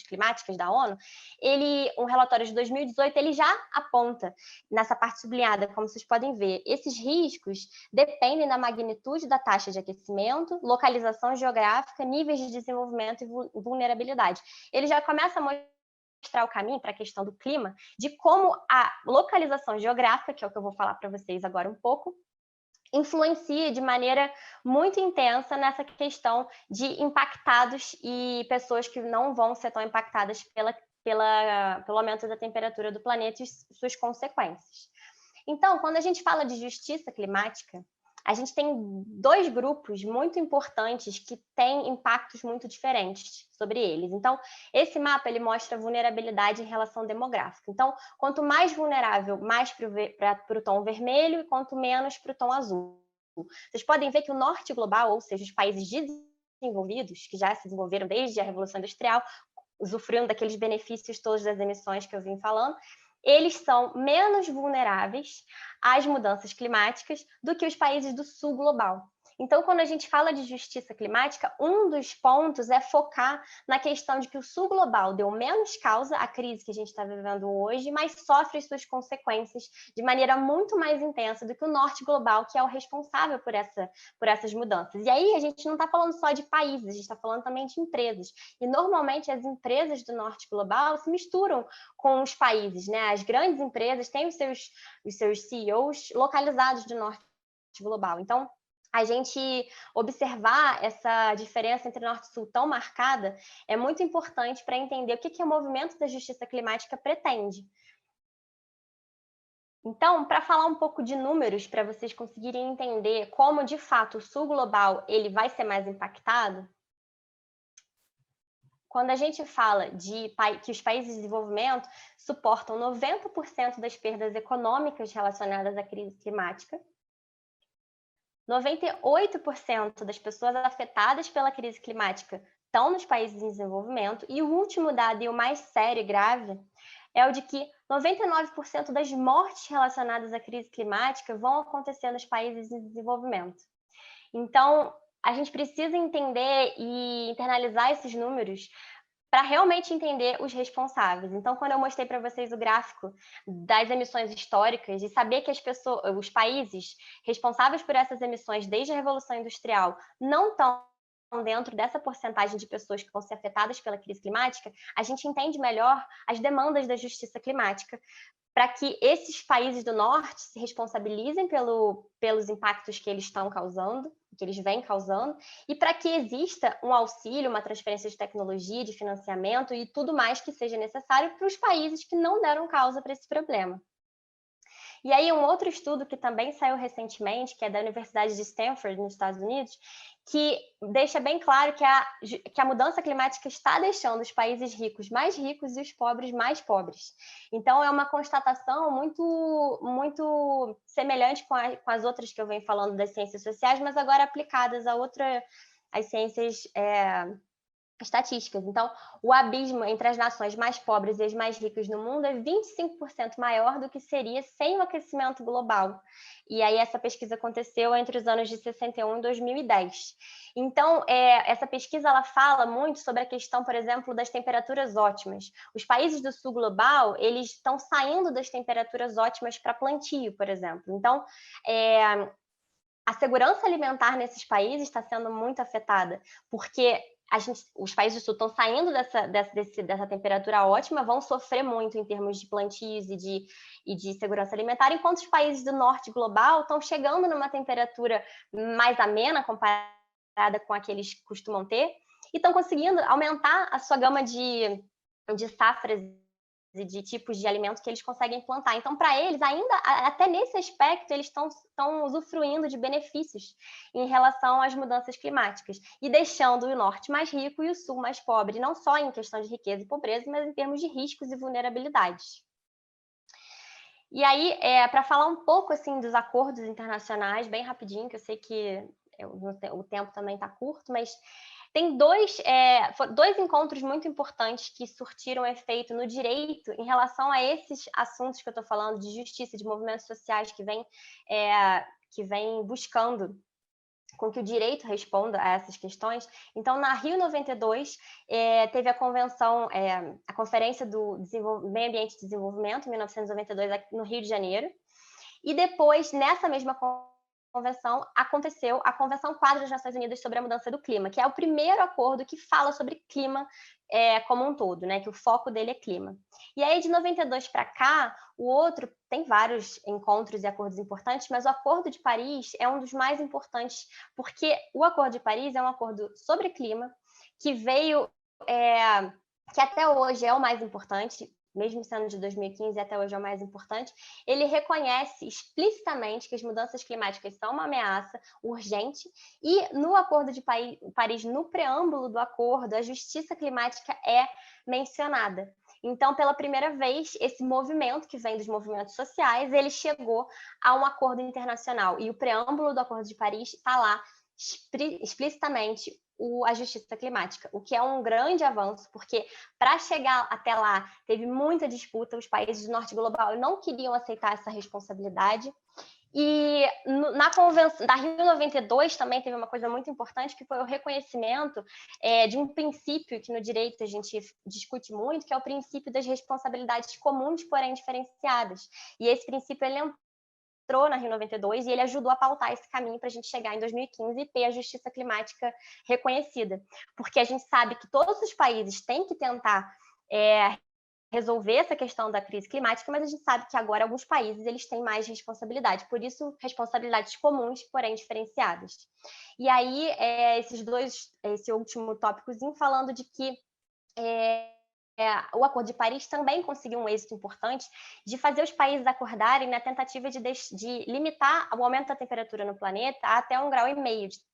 climáticas da ONU, um relatório de 2018, ele já aponta nessa parte sublinhada, como vocês podem ver, esses riscos dependem da magnitude da taxa de aquecimento, localização geográfica, níveis de desenvolvimento e vulnerabilidade. Ele já começa a mostrar o caminho para a questão do clima, de como a localização geográfica, que é o que eu vou falar para vocês agora um pouco, influencia de maneira muito intensa nessa questão de impactados e pessoas que não vão ser tão impactadas pelo aumento da temperatura do planeta e suas consequências. Então, quando a gente fala de justiça climática, a gente tem 2 grupos muito importantes que têm impactos muito diferentes sobre eles. Então, esse mapa ele mostra vulnerabilidade em relação demográfica. Então, quanto mais vulnerável, mais para o tom vermelho, e quanto menos para o tom azul. Vocês podem ver que o norte global, ou seja, os países desenvolvidos, que já se desenvolveram desde a Revolução Industrial, usufruindo daqueles benefícios todos das emissões que eu vim falando, eles são menos vulneráveis às mudanças climáticas do que os países do sul global. Então, quando a gente fala de justiça climática, um dos pontos é focar na questão de que o sul global deu menos causa à crise que a gente está vivendo hoje, mas sofre as suas consequências de maneira muito mais intensa do que o norte global, que é o responsável por essas mudanças. E aí a gente não está falando só de países, a gente está falando também de empresas. E normalmente as empresas do norte global se misturam com os países, né? As grandes empresas têm os seus CEOs localizados do norte global. Então, a gente observar essa diferença entre norte e sul tão marcada é muito importante para entender o que o movimento da justiça climática pretende. Então, para falar um pouco de números, para vocês conseguirem entender como, de fato, o sul global ele vai ser mais impactado, quando a gente fala de que os países de desenvolvimento suportam 90% das perdas econômicas relacionadas à crise climática, 98% das pessoas afetadas pela crise climática estão nos países em desenvolvimento, e o último dado, e o mais sério e grave, é o de que 99% das mortes relacionadas à crise climática vão acontecer nos países em desenvolvimento. Então, a gente precisa entender e internalizar esses números para realmente entender os responsáveis. Então, quando eu mostrei para vocês o gráfico das emissões históricas e saber que os países responsáveis por essas emissões desde a Revolução Industrial não estão dentro dessa porcentagem de pessoas que vão ser afetadas pela crise climática, a gente entende melhor as demandas da justiça climática, para que esses países do norte se responsabilizem pelos impactos que eles estão causando, que eles vêm causando, e para que exista um auxílio, uma transferência de tecnologia, de financiamento e tudo mais que seja necessário para os países que não deram causa para esse problema. E aí um outro estudo que também saiu recentemente, que é da Universidade de Stanford, nos Estados Unidos, que deixa bem claro que a mudança climática está deixando os países ricos mais ricos e os pobres mais pobres. Então, é uma constatação muito, muito semelhante com as outras que eu venho falando das ciências sociais, mas agora aplicadas às ciências estatísticas. Então, o abismo entre as nações mais pobres e as mais ricas no mundo é 25% maior do que seria sem o aquecimento global. E aí essa pesquisa aconteceu entre os anos de 61 e 2010. Então, essa pesquisa ela fala muito sobre a questão, por exemplo, das temperaturas ótimas. Os países do sul global, eles estão saindo das temperaturas ótimas para plantio, por exemplo. Então, a segurança alimentar nesses países está sendo muito afetada, porque os países do sul estão saindo dessa temperatura ótima, vão sofrer muito em termos de plantios e de segurança alimentar, enquanto os países do norte global estão chegando numa temperatura mais amena comparada com a que eles costumam ter, e estão conseguindo aumentar a sua gama de safras e de tipos de alimentos que eles conseguem plantar. Então, para eles, ainda até nesse aspecto, eles estão usufruindo de benefícios em relação às mudanças climáticas e deixando o norte mais rico e o sul mais pobre, não só em questão de riqueza e pobreza, mas em termos de riscos e vulnerabilidades. E aí, para falar um pouco assim dos acordos internacionais, bem rapidinho, que eu sei que o tempo também está curto, mas tem dois encontros muito importantes que surtiram efeito no direito em relação a esses assuntos que eu estou falando, de justiça, de movimentos sociais que vem buscando com que o direito responda a essas questões. Então, na Rio 92, teve a convenção, a Conferência do Meio Ambiente e Desenvolvimento, em 1992, no Rio de Janeiro, e depois, nessa mesma convenção, aconteceu a Convenção Quadro das Nações Unidas sobre a Mudança do Clima, que é o primeiro acordo que fala sobre clima como um todo, né? Que o foco dele é clima. E aí, de 92 para cá, o outro tem vários encontros e acordos importantes, mas o Acordo de Paris é um dos mais importantes, porque o Acordo de Paris é um acordo sobre clima que veio, que até hoje é o mais importante, mesmo sendo de 2015 até hoje é o mais importante. Ele reconhece explicitamente que as mudanças climáticas são uma ameaça urgente, e no Acordo de Paris, no preâmbulo do acordo, a justiça climática é mencionada. Então, pela primeira vez, esse movimento que vem dos movimentos sociais, ele chegou a um acordo internacional. E o preâmbulo do Acordo de Paris está lá explicitamente a justiça climática, o que é um grande avanço, porque para chegar até lá teve muita disputa, os países do norte global não queriam aceitar essa responsabilidade. E na convenção da Rio 92 também teve uma coisa muito importante, que foi o reconhecimento de um princípio que no direito a gente discute muito, que é o princípio das responsabilidades comuns, porém diferenciadas. E esse princípio ele entrou na Rio 92 e ele ajudou a pautar esse caminho para a gente chegar em 2015 e ter a justiça climática reconhecida. Porque a gente sabe que todos os países têm que tentar resolver essa questão da crise climática, mas a gente sabe que agora alguns países eles têm mais responsabilidade, por isso responsabilidades comuns, porém diferenciadas. E aí, esse último tópicozinho falando de que o Acordo de Paris também conseguiu um êxito importante de fazer os países acordarem na tentativa de limitar o aumento da temperatura no planeta até 1,5 grau,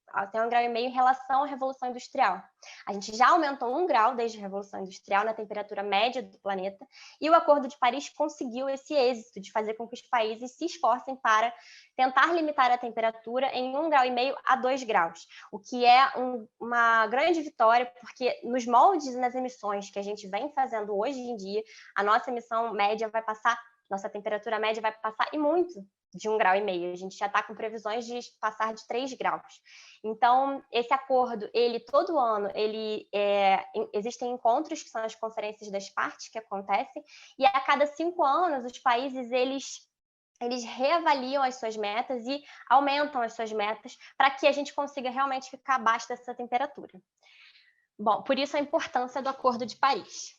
até 1,5 grau em relação à Revolução Industrial. A gente já aumentou 1 grau desde a Revolução Industrial na temperatura média do planeta, e o Acordo de Paris conseguiu esse êxito de fazer com que os países se esforcem para tentar limitar a temperatura em 1,5 grau a 2 graus, o que é uma grande vitória, porque nos moldes e nas emissões que a gente vem fazendo hoje em dia, a nossa emissão média vai passar, nossa temperatura média vai passar e muito de 1,5 grau. A gente já está com previsões de passar de 3 graus. Então, esse acordo, todo ano, existem encontros, que são as conferências das partes que acontecem, e a cada 5 anos, os países, eles reavaliam as suas metas e aumentam as suas metas para que a gente consiga realmente ficar abaixo dessa temperatura. Bom, por isso a importância do Acordo de Paris.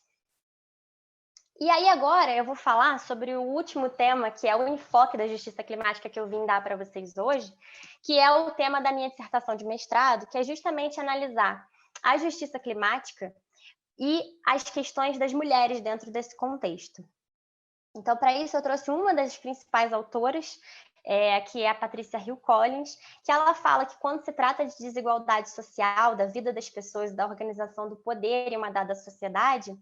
E aí agora eu vou falar sobre o último tema, que é o enfoque da justiça climática que eu vim dar para vocês hoje, que é o tema da minha dissertação de mestrado, que é justamente analisar a justiça climática e as questões das mulheres dentro desse contexto. Então, para isso, eu trouxe uma das principais autoras, que é a Patricia Hill Collins, que ela fala que quando se trata de desigualdade social, da vida das pessoas, da organização do poder em uma dada sociedade,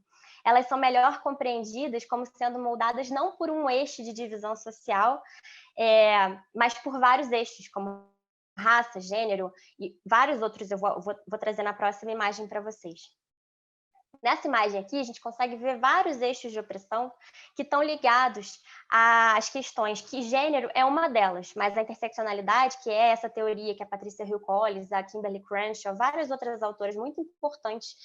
elas são melhor compreendidas como sendo moldadas não por um eixo de divisão social, mas por vários eixos, como raça, gênero e vários outros. Eu vou trazer na próxima imagem para vocês. Nessa imagem aqui, a gente consegue ver vários eixos de opressão que estão ligados às questões que gênero é uma delas, mas a interseccionalidade, que é essa teoria que a Patricia Hill Collins, a Kimberly Crenshaw, várias outras autoras muito importantes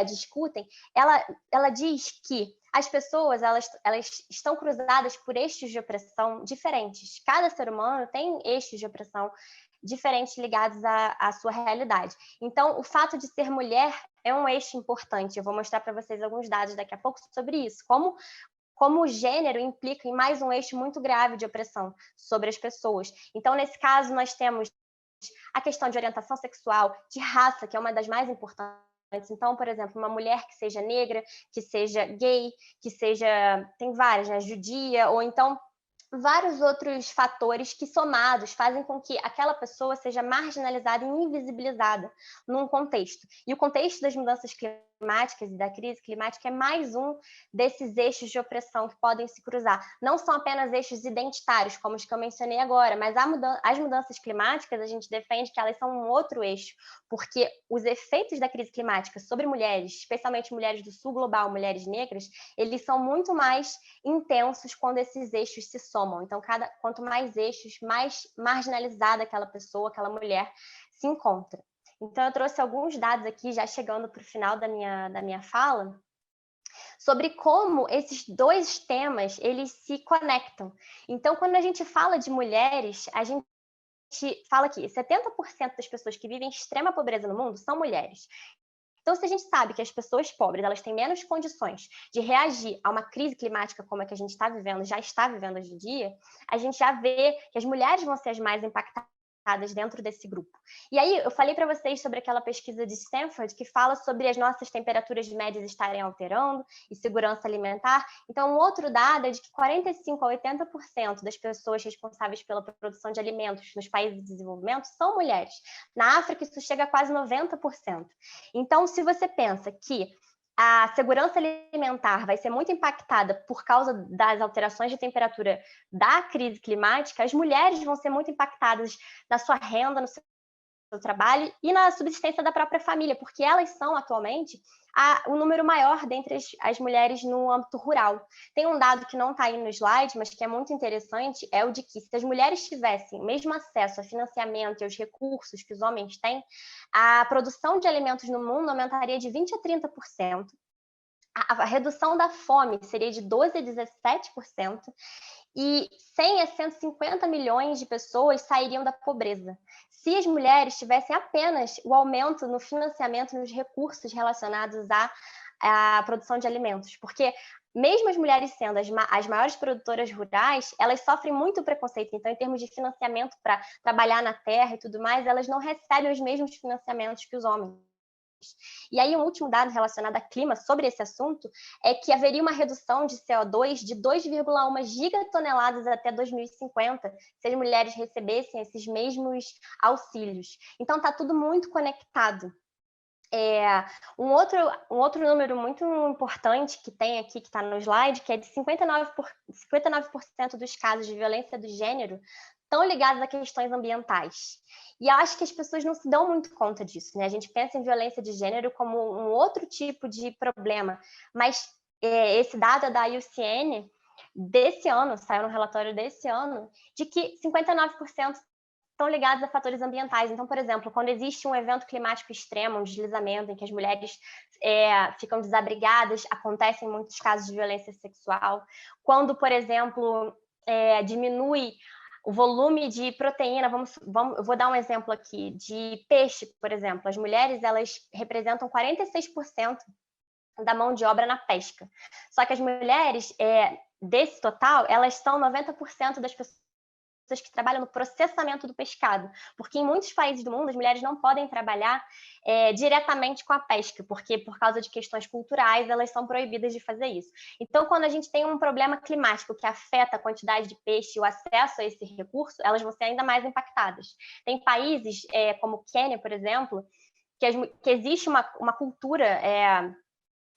discutem, ela diz que as pessoas elas estão cruzadas por eixos de opressão diferentes. Cada ser humano tem eixos de opressão diferentes ligados à sua realidade. Então, o fato de ser mulher é um eixo importante. Eu vou mostrar para vocês alguns dados daqui a pouco sobre isso. Como o gênero implica em mais um eixo muito grave de opressão sobre as pessoas. Então, nesse caso, nós temos a questão de orientação sexual, de raça, que é uma das mais importantes. Então, por exemplo, uma mulher que seja negra, que seja gay, que seja... Tem várias, né? Judia, ou então vários outros fatores que, somados, fazem com que aquela pessoa seja marginalizada e invisibilizada num contexto. E o contexto das mudanças climáticas e da crise climática é mais um desses eixos de opressão que podem se cruzar. Não são apenas eixos identitários, como os que eu mencionei agora, mas as mudanças climáticas, a gente defende que elas são um outro eixo, porque os efeitos da crise climática sobre mulheres, especialmente mulheres do sul global, mulheres negras, eles são muito mais intensos quando esses eixos se somam. Então, quanto mais eixos, mais marginalizada aquela pessoa, aquela mulher se encontra. Então, eu trouxe alguns dados aqui, já chegando para o final da minha fala, sobre como esses dois temas eles se conectam. Então, quando a gente fala de mulheres, a gente fala que 70% das pessoas que vivem em extrema pobreza no mundo são mulheres. Então, se a gente sabe que as pessoas pobres elas têm menos condições de reagir a uma crise climática como a que a gente está vivendo, já está vivendo hoje em dia, a gente já vê que as mulheres vão ser as mais impactadas dentro desse grupo. E aí, eu falei para vocês sobre aquela pesquisa de Stanford que fala sobre as nossas temperaturas médias estarem alterando e segurança alimentar. Então, um outro dado é de que 45% a 80% das pessoas responsáveis pela produção de alimentos nos países de desenvolvimento são mulheres. Na África, isso chega a quase 90%. Então, se você pensa que a segurança alimentar vai ser muito impactada por causa das alterações de temperatura da crise climática, as mulheres vão ser muito impactadas na sua renda, no seu trabalho e na subsistência da própria família, porque elas são, atualmente, o número maior dentre as mulheres no âmbito rural. Tem um dado que não está aí no slide, mas que é muito interessante, é o de que se as mulheres tivessem o mesmo acesso a financiamento e aos recursos que os homens têm, a produção de alimentos no mundo aumentaria de 20% a 30%, a redução da fome seria de 12% a 17%, e 100 a 150 milhões de pessoas sairiam da pobreza. Se as mulheres tivessem apenas o aumento no financiamento, nos recursos relacionados à produção de alimentos, porque mesmo as mulheres sendo as maiores produtoras rurais, elas sofrem muito preconceito. Então, em termos de financiamento para trabalhar na terra e tudo mais, elas não recebem os mesmos financiamentos que os homens. E aí, um último dado relacionado a clima sobre esse assunto é que haveria uma redução de CO2 de 2,1 gigatoneladas até 2050, se as mulheres recebessem esses mesmos auxílios. Então, está tudo muito conectado. Um outro número muito importante que tem aqui, que está no slide, que é de 59% dos casos de violência do gênero estão ligados a questões ambientais. E eu acho que as pessoas não se dão muito conta disso, né? A gente pensa em violência de gênero como um outro tipo de problema, mas esse dado é da IUCN desse ano, saiu no relatório desse ano, de que 59% estão ligados a fatores ambientais. Então, por exemplo, quando existe um evento climático extremo, um deslizamento em que as mulheres ficam desabrigadas, acontecem muitos casos de violência sexual. Quando, por exemplo, diminui o volume de proteína, eu vou dar um exemplo aqui, de peixe, por exemplo. As mulheres, elas representam 46% da mão de obra na pesca. Só que as mulheres, desse total, elas são 90% das pessoas que trabalham no processamento do pescado, porque em muitos países do mundo as mulheres não podem trabalhar diretamente com a pesca, porque por causa de questões culturais elas são proibidas de fazer isso. Então, quando a gente tem um problema climático que afeta a quantidade de peixe e o acesso a esse recurso, elas vão ser ainda mais impactadas. Tem países como o Quênia, por exemplo, que existe uma cultura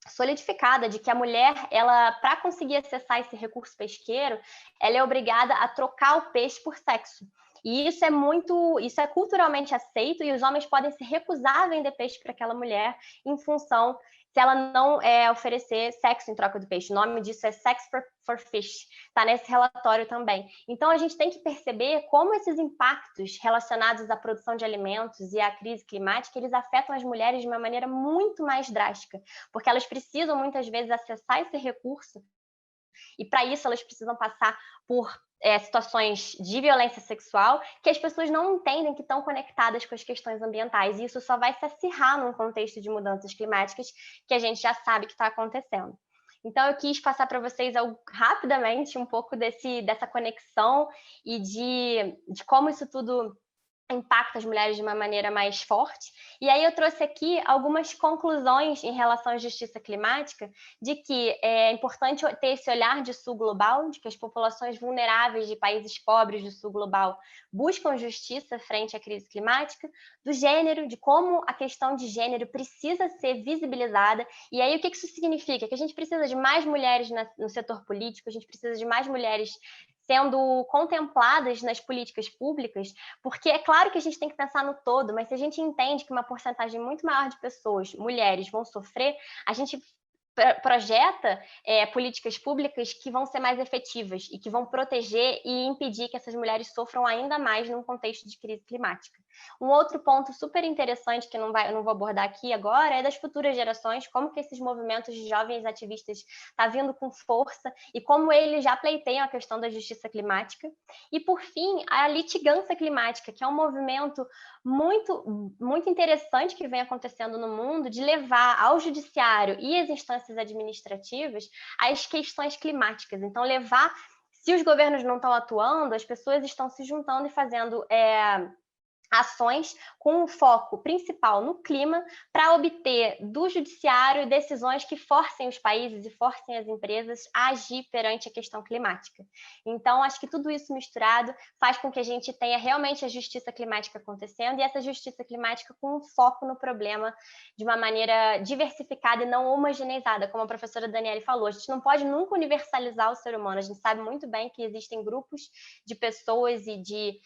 solidificada de que a mulher, ela, para conseguir acessar esse recurso pesqueiro, ela é obrigada a trocar o peixe por sexo. E isso é culturalmente aceito, e os homens podem se recusar a vender peixe para aquela mulher em função se ela não oferecer sexo em troca do peixe. O nome disso é Sex for Fish, está nesse relatório também. Então, a gente tem que perceber como esses impactos relacionados à produção de alimentos e à crise climática, eles afetam as mulheres de uma maneira muito mais drástica, porque elas precisam, muitas vezes, acessar esse recurso, e para isso elas precisam passar por situações de violência sexual que as pessoas não entendem que estão conectadas com as questões ambientais, e isso só vai se acirrar num contexto de mudanças climáticas que a gente já sabe que está acontecendo. Então, eu quis passar para vocês rapidamente um pouco dessa conexão e de como isso tudo impacta as mulheres de uma maneira mais forte. E aí eu trouxe aqui algumas conclusões em relação à justiça climática, de que é importante ter esse olhar de sul global, de que as populações vulneráveis de países pobres do sul global buscam justiça frente à crise climática, do gênero, de como a questão de gênero precisa ser visibilizada. E aí o que isso significa? Que a gente precisa de mais mulheres no setor político, a gente precisa de mais mulheres sendo contempladas nas políticas públicas, porque é claro que a gente tem que pensar no todo, mas se a gente entende que uma porcentagem muito maior de pessoas, mulheres, vão sofrer, a gente projeta políticas públicas que vão ser mais efetivas e que vão proteger e impedir que essas mulheres sofram ainda mais num contexto de crise climática. Um outro ponto super interessante que eu não vou abordar aqui agora é das futuras gerações, como que esses movimentos de jovens ativistas estão vindo com força e como eles já pleiteiam a questão da justiça climática. E, por fim, a litigância climática, que é um movimento muito, muito interessante que vem acontecendo no mundo, de levar ao judiciário e às instâncias administrativas as questões climáticas. Então, se os governos não estão atuando, as pessoas estão se juntando e fazendo ações com um foco principal no clima para obter do judiciário decisões que forcem os países e forcem as empresas a agir perante a questão climática. Então, acho que tudo isso misturado faz com que a gente tenha realmente a justiça climática acontecendo, e essa justiça climática com um foco no problema de uma maneira diversificada e não homogeneizada, como a professora Daniele falou. A gente não pode nunca universalizar o ser humano, a gente sabe muito bem que existem grupos de pessoas e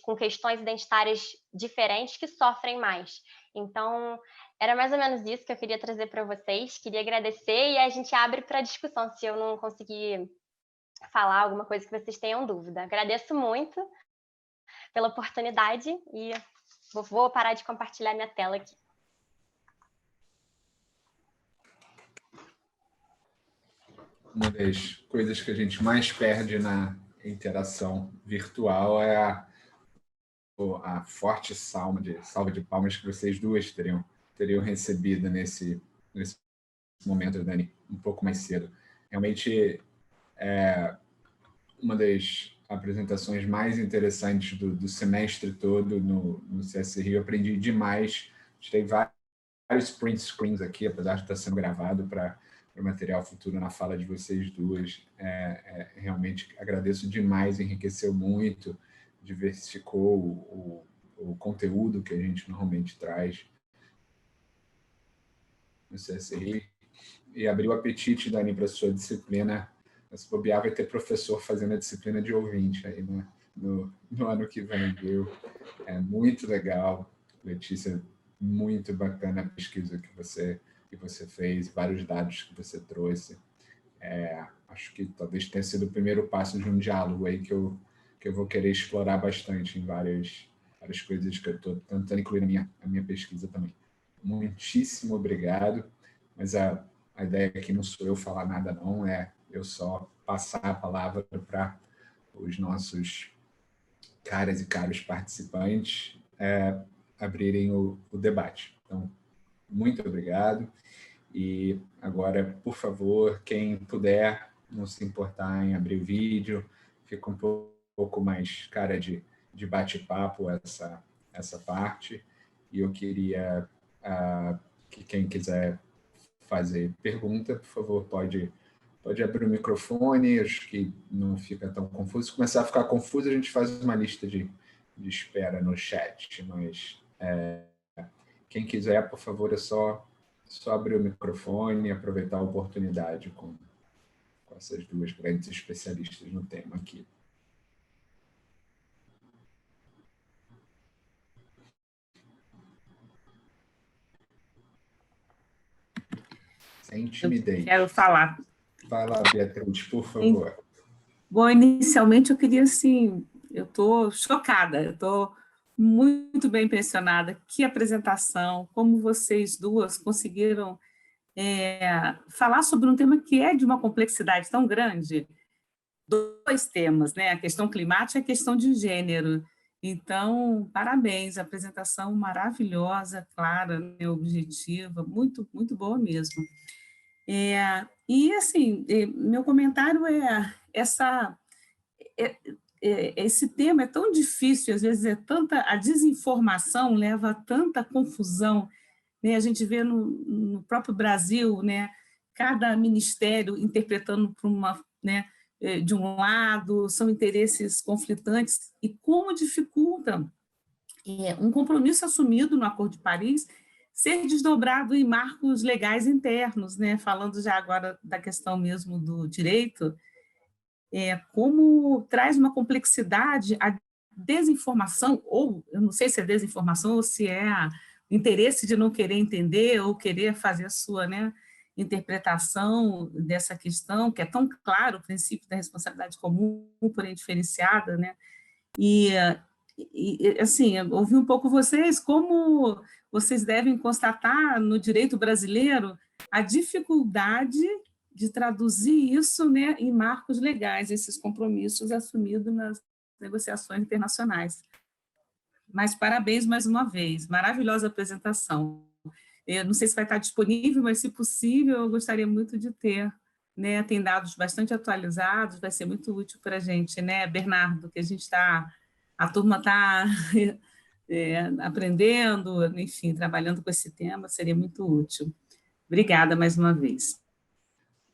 com questões identitárias diferentes que sofrem mais. Então, era mais ou menos isso que eu queria trazer para vocês. Queria agradecer e a gente abre para discussão, se eu não conseguir falar alguma coisa que vocês tenham dúvida. Agradeço muito pela oportunidade e vou parar de compartilhar minha tela aqui. Uma das coisas que a gente mais perde na interação virtual é a forte salva de palmas que vocês duas teriam recebido nesse momento, Dani, um pouco mais cedo. Realmente é uma das apresentações mais interessantes do semestre todo no CS Rio. Eu aprendi demais. Tirei vários print screens aqui, apesar de estar sendo gravado para o material futuro na fala de vocês duas. Realmente agradeço demais, enriqueceu muito, diversificou o conteúdo que a gente normalmente traz no CSRI e abriu o apetite, Dani, para a sua disciplina. Se bobear, vai ter professor fazendo a disciplina de ouvinte aí no ano que vem, viu? É muito legal, Letícia, muito bacana a pesquisa que você fez, vários dados que você trouxe. Acho que talvez tenha sido o primeiro passo de um diálogo aí que eu vou querer explorar bastante em várias coisas que eu estou tentando incluir na minha pesquisa também. Muitíssimo obrigado, mas a ideia aqui não sou eu falar nada não, é eu só passar a palavra para os nossos caras e caros participantes abrirem o debate. Então, muito obrigado. E agora, por favor, quem puder, não se importar em abrir o vídeo, fica um pouco mais cara de bate-papo essa parte. E eu queria que quem quiser fazer pergunta, por favor, pode abrir o microfone, acho que não fica tão confuso. Se começar a ficar confuso, a gente faz uma lista de espera no chat, mas quem quiser, por favor, é só abrir o microfone e aproveitar a oportunidade com essas duas grandes especialistas no tema aqui. Sem timidez. Quero falar. Fala, Beatriz, por favor. Bom, inicialmente eu queria, assim, eu estou chocada, eu estou muito bem impressionada. Que apresentação, como vocês duas conseguiram falar sobre um tema que é de uma complexidade tão grande. Dois temas, né? A questão climática e a questão de gênero. Então, parabéns, apresentação maravilhosa, clara, né, objetiva, muito, muito boa mesmo. E, assim, meu comentário esse tema é tão difícil, às vezes a desinformação leva a tanta confusão, né? A gente vê no próprio Brasil, né, cada ministério interpretando por de um lado, são interesses conflitantes, e como dificulta um compromisso assumido no Acordo de Paris ser desdobrado em marcos legais internos, né? Falando já agora da questão mesmo do direito, como traz uma complexidade a desinformação, ou eu não sei se é desinformação ou se é o interesse de não querer entender ou querer fazer a sua, né, interpretação dessa questão, que é tão claro, o princípio da responsabilidade comum, porém diferenciada, né? E assim, eu ouvi um pouco vocês, como vocês devem constatar no direito brasileiro a dificuldade de traduzir isso, né, em marcos legais, esses compromissos assumidos nas negociações internacionais. Mas parabéns mais uma vez, maravilhosa apresentação. Eu não sei se vai estar disponível, mas se possível, eu gostaria muito de ter, né, tem dados bastante atualizados, vai ser muito útil para a gente, né, Bernardo, que a turma está aprendendo, enfim, trabalhando com esse tema, seria muito útil. Obrigada mais uma vez.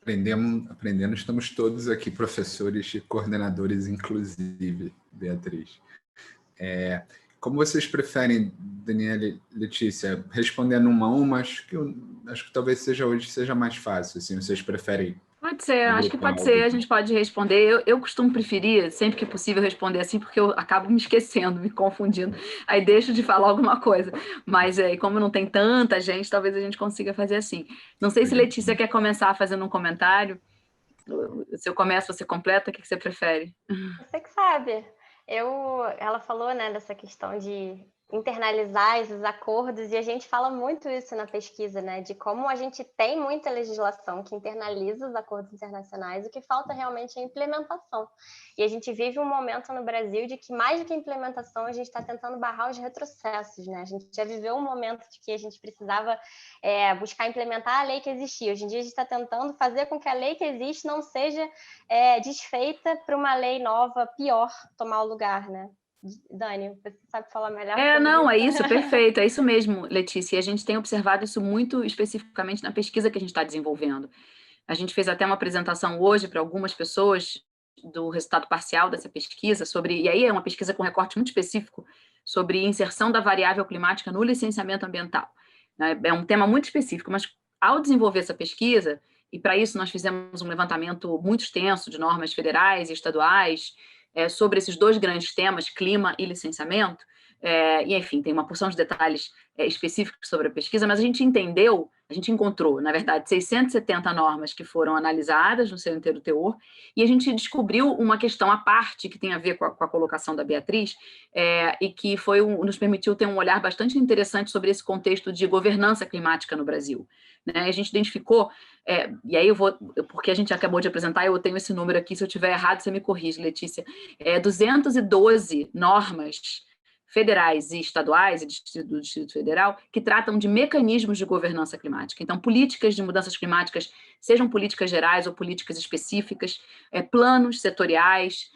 Aprendendo, estamos todos aqui, professores e coordenadores, inclusive, Beatriz. Como vocês preferem, Daniela e Letícia, respondendo uma a uma? Acho que talvez hoje seja mais fácil, assim, vocês preferem? Pode ser, acho que pode ser, a gente pode responder. Eu costumo preferir, sempre que possível, responder assim, porque eu acabo me esquecendo, me confundindo, aí deixo de falar alguma coisa. Mas como não tem tanta gente, talvez a gente consiga fazer assim. Não sei se Letícia quer começar fazendo um comentário. Se eu começo, você completa, o que você prefere? Você que sabe. Ela falou, né, dessa questão de internalizar esses acordos, e a gente fala muito isso na pesquisa, né, de como a gente tem muita legislação que internaliza os acordos internacionais, o que falta realmente é a implementação. E a gente vive um momento no Brasil de que, mais do que a implementação, a gente está tentando barrar os retrocessos, né? A gente já viveu um momento de que a gente precisava buscar implementar a lei que existia. Hoje em dia a gente está tentando fazer com que a lei que existe não seja desfeita para uma lei nova, pior, tomar o lugar, né? Dani, você sabe falar melhor? Não, é isso, perfeito, é isso mesmo, Letícia. E a gente tem observado isso muito especificamente na pesquisa que a gente está desenvolvendo. A gente fez até uma apresentação hoje para algumas pessoas do resultado parcial dessa pesquisa, e aí é uma pesquisa com recorte muito específico sobre inserção da variável climática no licenciamento ambiental. É um tema muito específico, mas ao desenvolver essa pesquisa, e para isso nós fizemos um levantamento muito extenso de normas federais e estaduais, sobre esses dois grandes temas, clima e licenciamento, e, enfim, tem uma porção de detalhes específicos sobre a pesquisa, mas a gente encontrou, na verdade, 670 normas que foram analisadas no seu inteiro teor, e a gente descobriu uma questão à parte que tem a ver com a colocação da Beatriz, e que nos permitiu ter um olhar bastante interessante sobre esse contexto de governança climática no Brasil. Né? A gente identificou, e aí porque a gente acabou de apresentar, eu tenho esse número aqui, se eu estiver errado, você me corrige, Letícia, 212 normas federais e estaduais e do Distrito Federal que tratam de mecanismos de governança climática. Então, políticas de mudanças climáticas, sejam políticas gerais ou políticas específicas, planos setoriais,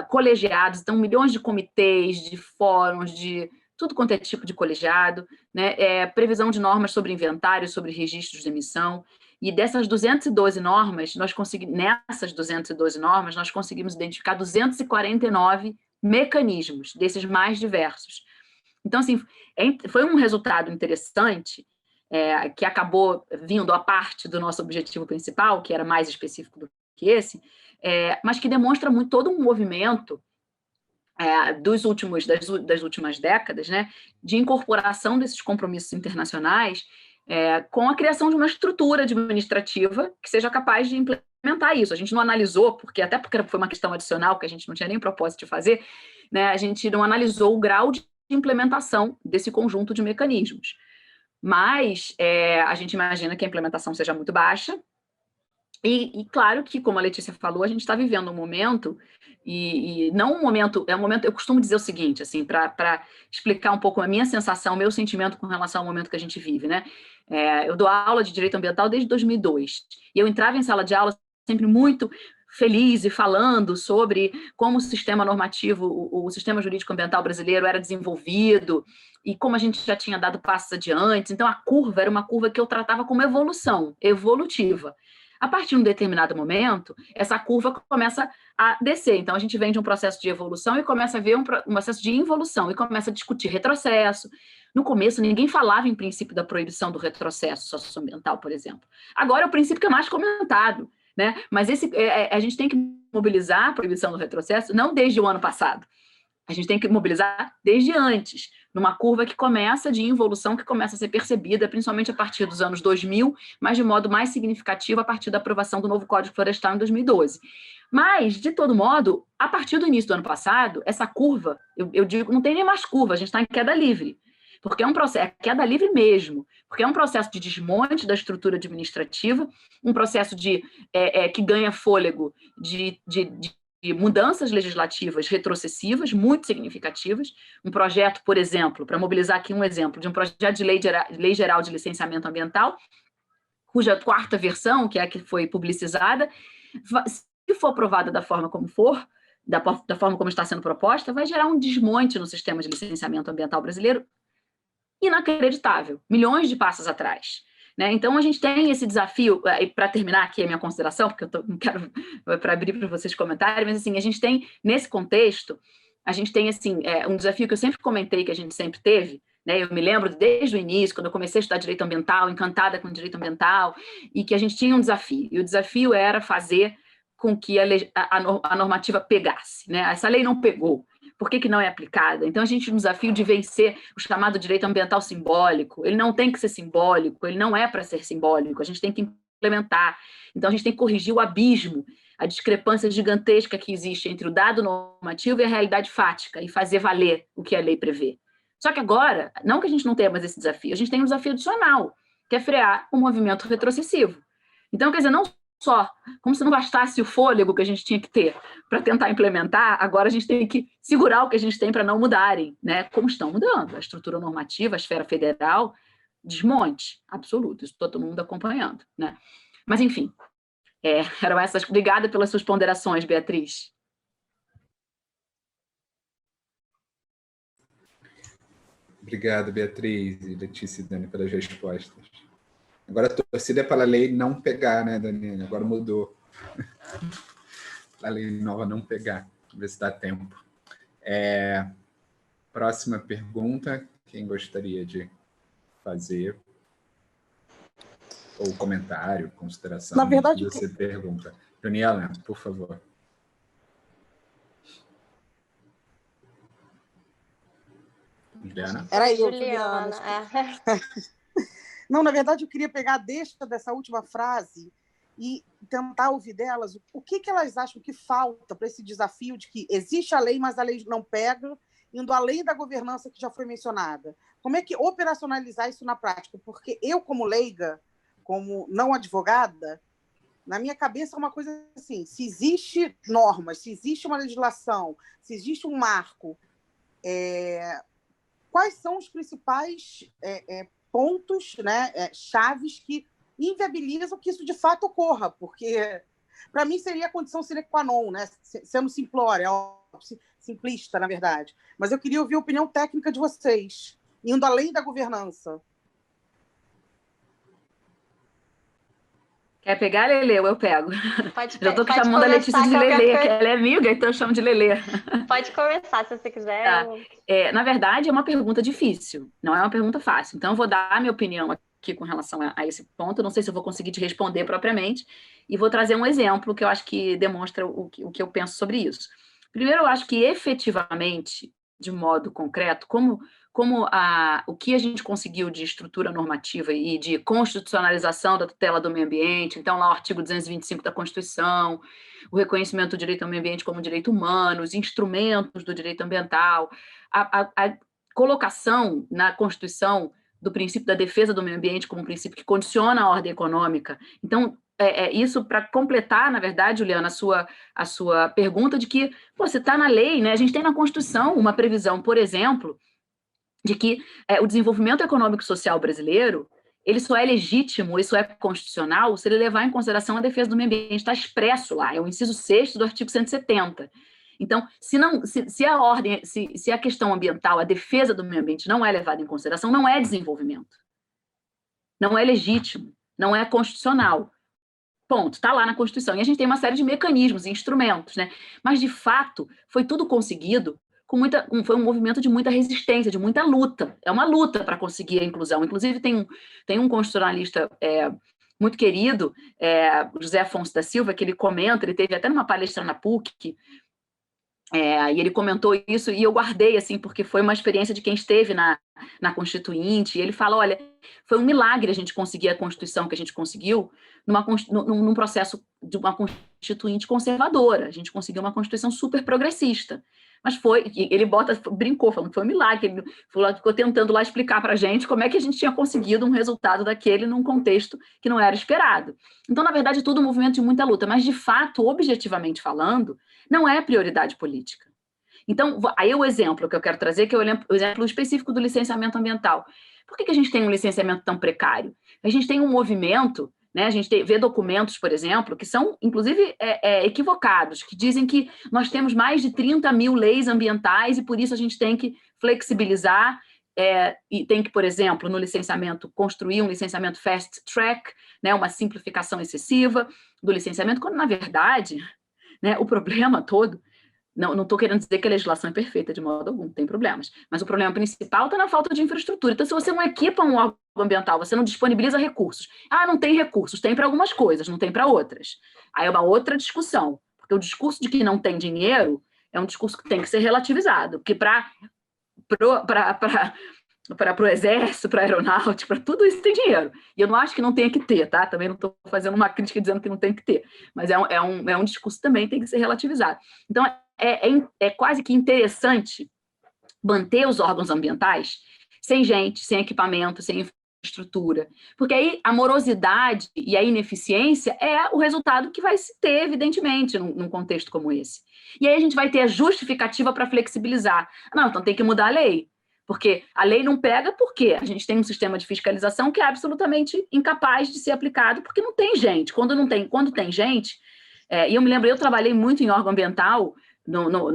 colegiados, então milhões de comitês, de fóruns, de tudo quanto é tipo de colegiado, né? Previsão de normas sobre inventário, sobre registros de emissão. E dessas 212 normas, nós conseguimos identificar 249 mecanismos, desses mais diversos. Então, assim, foi um resultado interessante, que acabou vindo à parte do nosso objetivo principal, que era mais específico do que esse, mas que demonstra muito todo um movimento das últimas décadas, né, de incorporação desses compromissos internacionais com a criação de uma estrutura administrativa que seja capaz de implementar isso. A gente não analisou, porque foi uma questão adicional que a gente não tinha nem propósito de fazer, né, a gente não analisou o grau de implementação desse conjunto de mecanismos. Mas a gente imagina que a implementação seja muito baixa, e claro que, como a Letícia falou, a gente está vivendo um momento, e não um momento, eu costumo dizer o seguinte, assim, para explicar um pouco a minha sensação, o meu sentimento com relação ao momento que a gente vive, né? Eu dou aula de direito ambiental desde 2002, e eu entrava em sala de aula sempre muito feliz e falando sobre como o sistema normativo, o sistema jurídico ambiental brasileiro era desenvolvido, e como a gente já tinha dado passos adiante. Então, a curva era uma curva que eu tratava como evolutiva. A partir de um determinado momento, essa curva começa a descer. Então, a gente vem de um processo de evolução e começa a ver um processo de involução, e começa a discutir retrocesso. No começo, ninguém falava em princípio da proibição do retrocesso socioambiental, por exemplo. Agora é o princípio que é mais comentado, né? Mas a gente tem que mobilizar a proibição do retrocesso não desde o ano passado. A gente tem que mobilizar desde antes, numa curva que começa de involução, que começa a ser percebida, principalmente a partir dos anos 2000, mas de modo mais significativo a partir da aprovação do novo Código Florestal em 2012. Mas, de todo modo, a partir do início do ano passado, essa curva, eu digo, não tem nem mais curva, a gente está em queda livre, porque é um processo, queda livre mesmo, porque é um processo de desmonte da estrutura administrativa, um processo que ganha fôlego de mudanças legislativas retrocessivas, muito significativas. Um projeto, por exemplo, para mobilizar aqui um exemplo, de um projeto de lei geral de licenciamento ambiental, cuja 4ª versão, que é a que foi publicizada, se for aprovada da forma como for, da forma como está sendo proposta, vai gerar um desmonte no sistema de licenciamento ambiental brasileiro inacreditável, milhões de passos atrás. Né? Então, a gente tem esse desafio, para terminar aqui a minha consideração, porque eu não quero para abrir para vocês comentarem, mas assim, a gente tem, nesse contexto, a gente tem assim, um desafio que eu sempre comentei, que a gente sempre teve, né? Eu me lembro desde o início, quando eu comecei a estudar direito ambiental, encantada com direito ambiental, e que a gente tinha um desafio, e o desafio era fazer com que a normativa pegasse. Né? Essa lei não pegou. Por que não é aplicada? Então, a gente tem um desafio de vencer o chamado direito ambiental simbólico. Ele não tem que ser simbólico, ele não é para ser simbólico, a gente tem que implementar. Então, a gente tem que corrigir o abismo, a discrepância gigantesca que existe entre o dado normativo e a realidade fática, e fazer valer o que a lei prevê. Só que agora, não que a gente não tenha mais esse desafio, a gente tem um desafio adicional, que é frear o movimento retrocessivo. Então, quer dizer, não só, como se não bastasse o fôlego que a gente tinha que ter para tentar implementar, agora a gente tem que segurar o que a gente tem para não mudarem, né? Como estão mudando. A estrutura normativa, a esfera federal, desmonte absoluto, isso todo mundo acompanhando. Né? Mas, enfim, eram essas. Obrigada pelas suas ponderações, Beatriz. Obrigado, Beatriz e Letícia e Dani, pelas respostas. Agora a torcida é para a lei não pegar, né, Daniela? Agora mudou. A lei nova não pegar. Vamos ver se dá tempo. Próxima pergunta. Quem gostaria de fazer? Ou comentário, consideração? Na verdade, você pergunta. Daniela, por favor. Juliana? Era eu, Juliana. Não, na verdade, eu queria pegar a deixa dessa última frase e tentar ouvir delas o que elas acham que falta para esse desafio de que existe a lei, mas a lei não pega, indo além da governança que já foi mencionada. Como é que operacionalizar isso na prática? Porque eu, como leiga, como não advogada, na minha cabeça é uma coisa assim, se existe normas, se existe uma legislação, se existe um marco, quais são os principais pontos, né, chaves que inviabilizam que isso de fato ocorra, porque para mim seria a condição sine qua non, né, sendo simplória, simplista, na verdade. Mas eu queria ouvir a opinião técnica de vocês, indo além da governança. Quer pegar, Lelê? Eu pego. Já estou chamando a Letícia de Lelê, que ela é amiga, então eu chamo de Lelê. Pode começar, se você quiser. Tá. Na verdade, é uma pergunta difícil, não é uma pergunta fácil. Então, eu vou dar a minha opinião aqui com relação a esse ponto. Não sei se eu vou conseguir te responder propriamente. E vou trazer um exemplo que eu acho que demonstra o que eu penso sobre isso. Primeiro, eu acho que, efetivamente, de modo concreto, como o que a gente conseguiu de estrutura normativa e de constitucionalização da tutela do meio ambiente, então lá o artigo 225 da Constituição, o reconhecimento do direito ao meio ambiente como direito humano, os instrumentos do direito ambiental, a colocação na Constituição do princípio da defesa do meio ambiente como um princípio que condiciona a ordem econômica. Então, isso para completar, na verdade, Juliana, a sua pergunta de que, você está na lei, né? A gente tem na Constituição uma previsão, por exemplo, de que o desenvolvimento econômico e social brasileiro, ele só é legítimo, isso é constitucional, se ele levar em consideração a defesa do meio ambiente. Está expresso lá, é o inciso 6º do artigo 170. Então, se a questão ambiental, a defesa do meio ambiente não é levada em consideração, não é desenvolvimento. Não é legítimo, não é constitucional. Ponto, está lá na Constituição. E a gente tem uma série de mecanismos e instrumentos, né? Mas, de fato, foi tudo conseguido foi um movimento de muita resistência, de muita luta. É uma luta para conseguir a inclusão. Inclusive, tem um constitucionalista muito querido, José Afonso da Silva, que ele comenta, ele teve até numa palestra na PUC, e ele comentou isso, e eu guardei, assim, porque foi uma experiência de quem esteve na Constituinte, e ele fala, olha, foi um milagre a gente conseguir a Constituição que a gente conseguiu num processo de uma Constituinte conservadora. A gente conseguiu uma Constituição super progressista. Mas ele brincou, falando que foi um milagre, ele ficou tentando lá explicar para a gente como é que a gente tinha conseguido um resultado daquele num contexto que não era esperado. Então, na verdade, tudo um movimento de muita luta, mas, de fato, objetivamente falando, não é prioridade política. Então, aí o exemplo que eu quero trazer, que é o exemplo específico do licenciamento ambiental. Por que a gente tem um licenciamento tão precário? A gente tem um movimento né? A gente vê documentos, por exemplo, que são, inclusive, equivocados, que dizem que nós temos mais de 30 mil leis ambientais e, por isso, a gente tem que flexibilizar e tem que, por exemplo, no licenciamento, construir um licenciamento fast track, né? Uma simplificação excessiva do licenciamento, quando, na verdade, né, o problema todo, não estou querendo dizer que a legislação é perfeita de modo algum, tem problemas, mas o problema principal está na falta de infraestrutura. Então, se você não equipa um órgão ambiental, você não disponibiliza recursos. Não tem recursos, tem para algumas coisas, não tem para outras. Aí é uma outra discussão, porque o discurso de que não tem dinheiro é um discurso que tem que ser relativizado, porque para o exército, para a aeronáutica, para tudo isso tem dinheiro. E eu não acho que não tenha que ter, tá? Também não estou fazendo uma crítica dizendo que não tem que ter, mas é um discurso que também tem que ser relativizado. Então, é quase que interessante manter os órgãos ambientais sem gente, sem equipamento, sem infraestrutura, porque aí a morosidade e a ineficiência é o resultado que vai se ter, evidentemente, num contexto como esse. E aí a gente vai ter a justificativa para flexibilizar. Não, então tem que mudar a lei, porque a lei não pega porque a gente tem um sistema de fiscalização que é absolutamente incapaz de ser aplicado, porque não tem gente. Quando tem gente, e eu me lembro, eu trabalhei muito em órgão ambiental,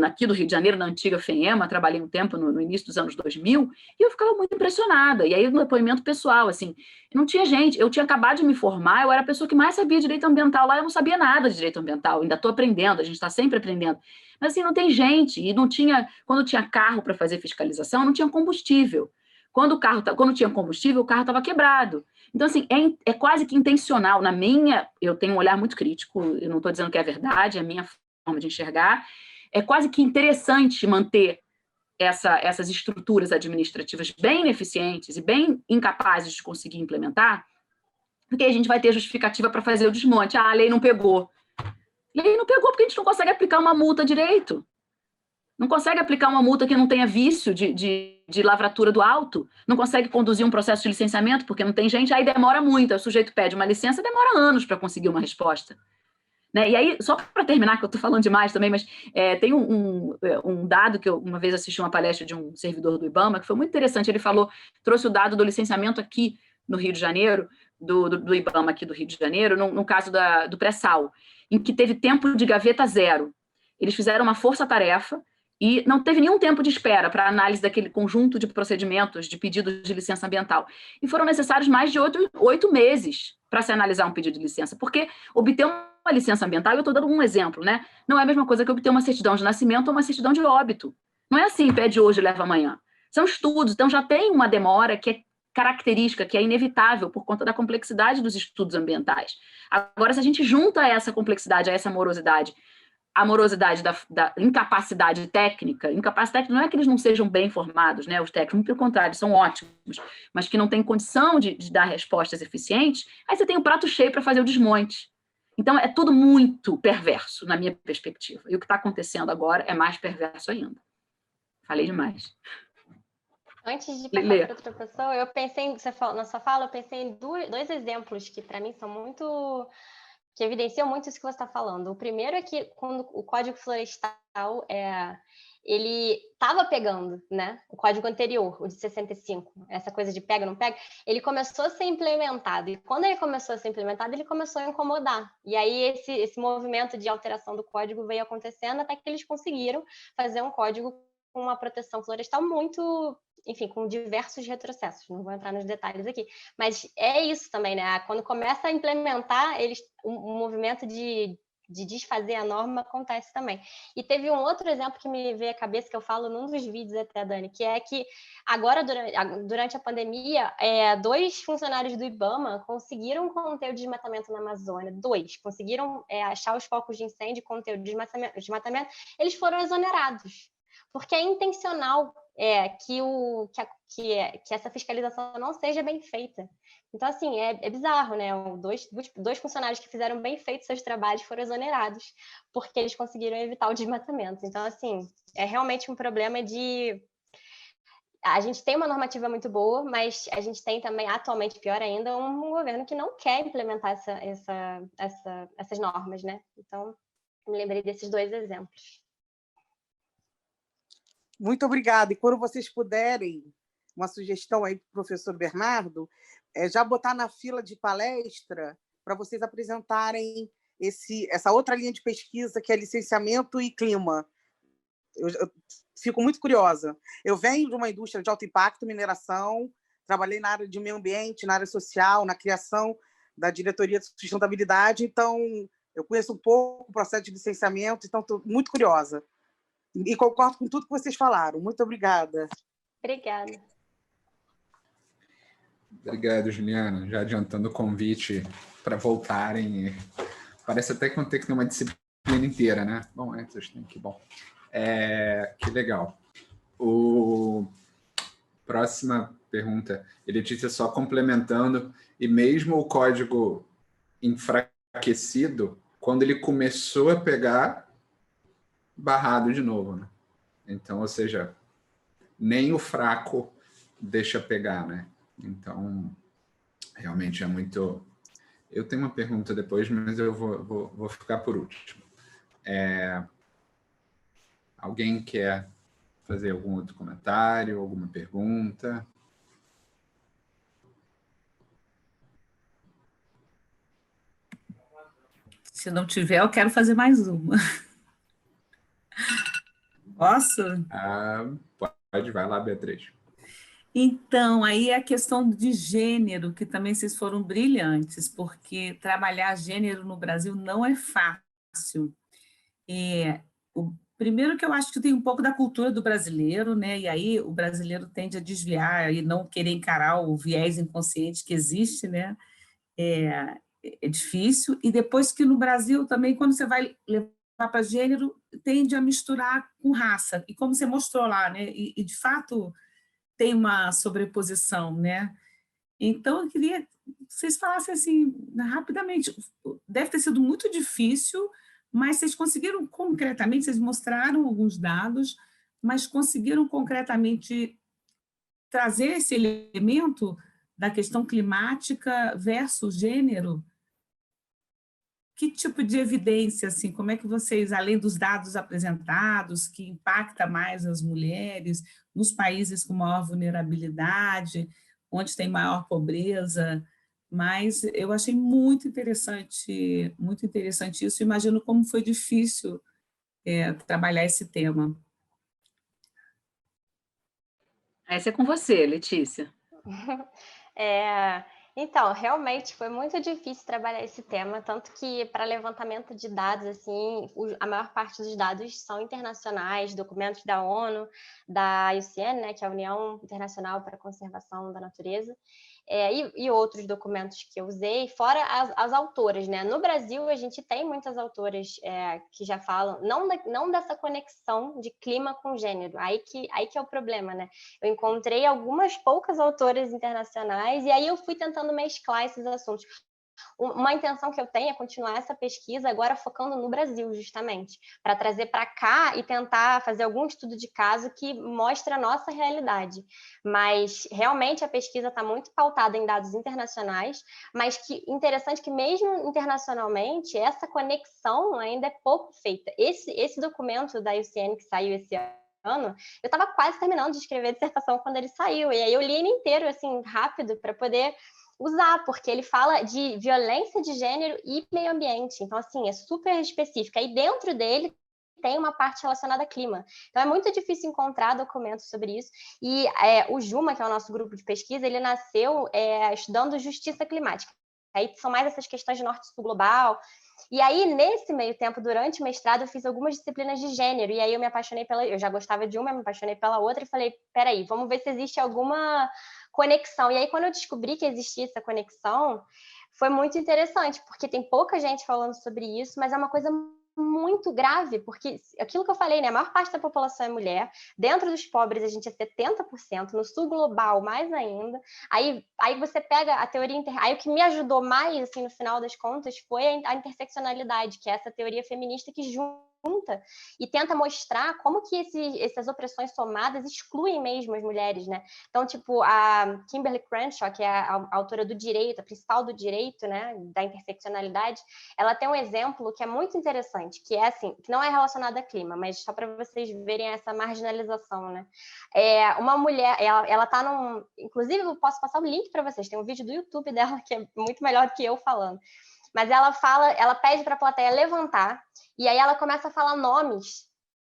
aqui do Rio de Janeiro, na antiga FEMA, trabalhei um tempo no início dos anos 2000, e eu ficava muito impressionada. E aí, no depoimento pessoal, assim, não tinha gente, eu tinha acabado de me formar, eu era a pessoa que mais sabia direito ambiental lá, eu não sabia nada de direito ambiental, ainda estou aprendendo, a gente está sempre aprendendo. Mas, assim, não tem gente, e não tinha, quando tinha carro para fazer fiscalização, não tinha combustível. Quando tinha combustível, o carro estava quebrado. Então, assim, é quase que intencional. Eu tenho um olhar muito crítico, eu não estou dizendo que é verdade, é a minha forma de enxergar. É quase que interessante manter essas estruturas administrativas bem ineficientes e bem incapazes de conseguir implementar, porque a gente vai ter justificativa para fazer o desmonte. A lei não pegou. Lei não pegou porque a gente não consegue aplicar uma multa direito. Não consegue aplicar uma multa que não tenha vício de lavratura do auto. Não consegue conduzir um processo de licenciamento porque não tem gente. Aí demora muito. O sujeito pede uma licença, demora anos para conseguir uma resposta. Né? E aí, só para terminar, que eu estou falando demais também, mas tem um dado que eu uma vez assisti uma palestra de um servidor do IBAMA, que foi muito interessante. Ele trouxe o dado do licenciamento aqui no Rio de Janeiro, do IBAMA aqui do Rio de Janeiro, no caso do pré-sal, em que teve tempo de gaveta zero. Eles fizeram uma força-tarefa e não teve nenhum tempo de espera para análise daquele conjunto de procedimentos de pedidos de licença ambiental. E foram necessários mais de 8 meses para se analisar um pedido de licença, porque obter uma licença ambiental, eu estou dando um exemplo, né? Não é a mesma coisa que obter uma certidão de nascimento ou uma certidão de óbito. Não é assim, pede hoje e leva amanhã. São estudos, então já tem uma demora que é característica, que é inevitável por conta da complexidade dos estudos ambientais. Agora, se a gente junta essa complexidade a essa morosidade, a morosidade da incapacidade técnica não é que eles não sejam bem formados, né? Os técnicos, pelo contrário, são ótimos, mas que não têm condição de dar respostas eficientes, aí você tem o prato cheio para fazer o desmonte. Então, é tudo muito perverso, na minha perspectiva. E o que está acontecendo agora é mais perverso ainda. Falei demais. Antes de passar para outra pessoa, eu pensei, na sua fala, eu pensei em dois exemplos que, para mim, são muito... que evidenciam muito isso que você está falando. O primeiro é que, quando o Código Florestal ele estava pegando, né? O código anterior, o de 65, essa coisa de pega, não pega, ele começou a ser implementado. E quando ele começou a ser implementado, ele começou a incomodar. E aí esse movimento de alteração do código veio acontecendo até que eles conseguiram fazer um código com uma proteção florestal muito... enfim, com diversos retrocessos, não vou entrar nos detalhes aqui, mas é isso também, né? Quando começa a implementar, o movimento de desfazer a norma acontece também. E teve um outro exemplo que me veio à cabeça, que eu falo num dos vídeos até, Dani, que é que agora, durante a pandemia, 2 funcionários do IBAMA conseguiram conter o desmatamento na Amazônia, 2, conseguiram achar os focos de incêndio e conter o desmatamento, eles foram exonerados, porque é intencional que essa fiscalização não seja bem feita. Então, assim, é bizarro, né? Dois funcionários que fizeram bem feito seus trabalhos foram exonerados porque eles conseguiram evitar o desmatamento. Então, assim, é realmente um problema de... A gente tem uma normativa muito boa, mas a gente tem também, atualmente, pior ainda, um governo que não quer implementar essas normas, né? Então, me lembrei desses 2 exemplos. Muito obrigada. E quando vocês puderem, uma sugestão aí para o professor Bernardo, já botar na fila de palestra para vocês apresentarem essa outra linha de pesquisa, que é licenciamento e clima. Eu fico muito curiosa. Eu venho de uma indústria de alto impacto, mineração, trabalhei na área de meio ambiente, na área social, na criação da diretoria de sustentabilidade, então eu conheço um pouco o processo de licenciamento, então estou muito curiosa. E concordo com tudo que vocês falaram. Muito obrigada. Obrigada. Obrigado, Juliana. Já adiantando o convite para voltarem. Parece até que vão ter que ter uma disciplina inteira, né? Bom, vocês têm que... Bom, que legal. Próxima pergunta. E Letícia, só complementando, e mesmo o código enfraquecido, quando ele começou a pegar, barrado de novo, né? Então, ou seja, nem o fraco deixa pegar, né? Então, realmente é muito... Eu tenho uma pergunta depois, mas eu vou ficar por último. Alguém quer fazer algum outro comentário, alguma pergunta? Se não tiver, eu quero fazer mais uma. Posso? Pode, vai lá, Beatriz. Então, aí é a questão de gênero, que também vocês foram brilhantes, porque trabalhar gênero no Brasil não é fácil. Primeiro que eu acho que tem um pouco da cultura do brasileiro, né? E aí o brasileiro tende a desviar e não querer encarar o viés inconsciente que existe, né? É difícil. E depois que no Brasil também, quando você vai levar para gênero, tende a misturar com raça. E como você mostrou lá, né? E de fato tem uma sobreposição, né? Então eu queria que vocês falassem assim, rapidamente, deve ter sido muito difícil, mas vocês conseguiram concretamente, vocês mostraram alguns dados, mas conseguiram concretamente trazer esse elemento da questão climática versus gênero? Que tipo de evidência, assim, como é que vocês, além dos dados apresentados, que impacta mais as mulheres, nos países com maior vulnerabilidade, onde tem maior pobreza, mas eu achei muito interessante isso, imagino como foi difícil trabalhar esse tema. Essa é com você, Letícia. Então, realmente foi muito difícil trabalhar esse tema, tanto que para levantamento de dados, assim, a maior parte dos dados são internacionais, documentos da ONU, da IUCN, né, que é a União Internacional para a Conservação da Natureza, e outros documentos que eu usei, fora as autoras, né? No Brasil, a gente tem muitas autoras que já falam, não dessa conexão de clima com gênero, aí que é o problema, né? Eu encontrei algumas poucas autoras internacionais, e aí eu fui tentando mesclar esses assuntos. Uma intenção que eu tenho é continuar essa pesquisa agora focando no Brasil, justamente, para trazer para cá e tentar fazer algum estudo de caso que mostre a nossa realidade. Mas, realmente, a pesquisa está muito pautada em dados internacionais, mas que interessante que, mesmo internacionalmente, essa conexão ainda é pouco feita. Esse documento da IUCN que saiu esse ano, eu estava quase terminando de escrever a dissertação quando ele saiu, e aí eu li ele inteiro, assim, rápido, para poder usar, porque ele fala de violência de gênero e meio ambiente. Então, assim, é super específico. Aí dentro dele tem uma parte relacionada a clima. Então, é muito difícil encontrar documentos sobre isso. E o JUMA, que é o nosso grupo de pesquisa, ele nasceu estudando justiça climática. Aí são mais essas questões de norte-sul global. E aí, nesse meio tempo, durante o mestrado, eu fiz algumas disciplinas de gênero. E aí eu me apaixonei eu já gostava de uma, me apaixonei pela outra e falei, peraí, vamos ver se existe alguma conexão. E aí, quando eu descobri que existia essa conexão, foi muito interessante, porque tem pouca gente falando sobre isso, mas é uma coisa muito grave, porque aquilo que eu falei, né, a maior parte da população é mulher, dentro dos pobres a gente é 70%, no sul global mais ainda, aí você pega a teoria, aí o que me ajudou mais, assim, no final das contas, foi a interseccionalidade, que é essa teoria feminista que junta e tenta mostrar como que essas opressões somadas excluem mesmo as mulheres, né? Então, tipo, a Kimberly Crenshaw, que é a autora do direito, a principal do direito, né, da interseccionalidade, ela tem um exemplo que é muito interessante, que é assim, que não é relacionado a clima, mas só para vocês verem essa marginalização, né? Uma mulher, ela tá inclusive eu posso passar o link para vocês, tem um vídeo do YouTube dela que é muito melhor do que eu falando. mas ela pede para a plateia levantar, e aí ela começa a falar nomes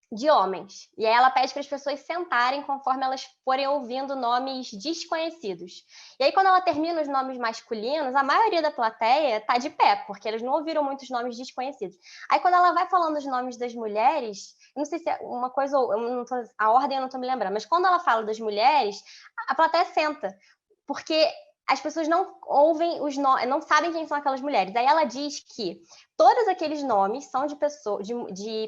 de homens. E aí ela pede para as pessoas sentarem conforme elas forem ouvindo nomes desconhecidos. E aí, quando ela termina os nomes masculinos, a maioria da plateia está de pé, porque eles não ouviram muitos nomes desconhecidos. Aí, quando ela vai falando os nomes das mulheres, eu não sei se é uma coisa, a ordem eu não estou me lembrando, mas quando ela fala das mulheres, a plateia senta, porque as pessoas não ouvem os nomes, não sabem quem são aquelas mulheres. Aí ela diz que todos aqueles nomes são de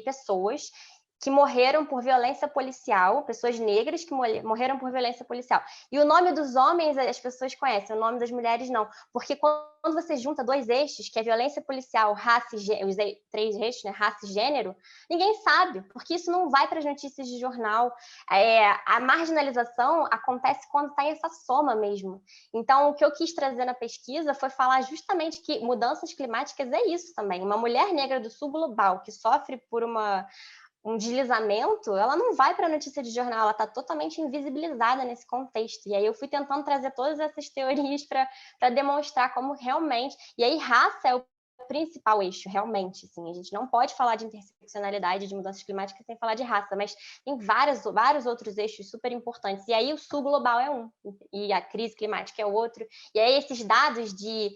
pessoas que morreram por violência policial, pessoas negras que morreram por violência policial. E o nome dos homens as pessoas conhecem, o nome das mulheres não. Porque quando você junta dois eixos, que é violência policial, raça e gênero, os 3 eixos, né, raça e gênero, ninguém sabe, porque isso não vai para as notícias de jornal. A marginalização acontece quando está em essa soma mesmo. Então, o que eu quis trazer na pesquisa foi falar justamente que mudanças climáticas é isso também. Uma mulher negra do sul global que sofre por um deslizamento, ela não vai para a notícia de jornal, ela está totalmente invisibilizada nesse contexto. E aí eu fui tentando trazer todas essas teorias para demonstrar como realmente... E aí raça é o principal eixo, realmente. Assim, a gente não pode falar de interseccionalidade, de mudanças climáticas sem falar de raça, mas tem vários outros eixos super importantes. E aí o sul global é um, e a crise climática é o outro. E aí esses dados de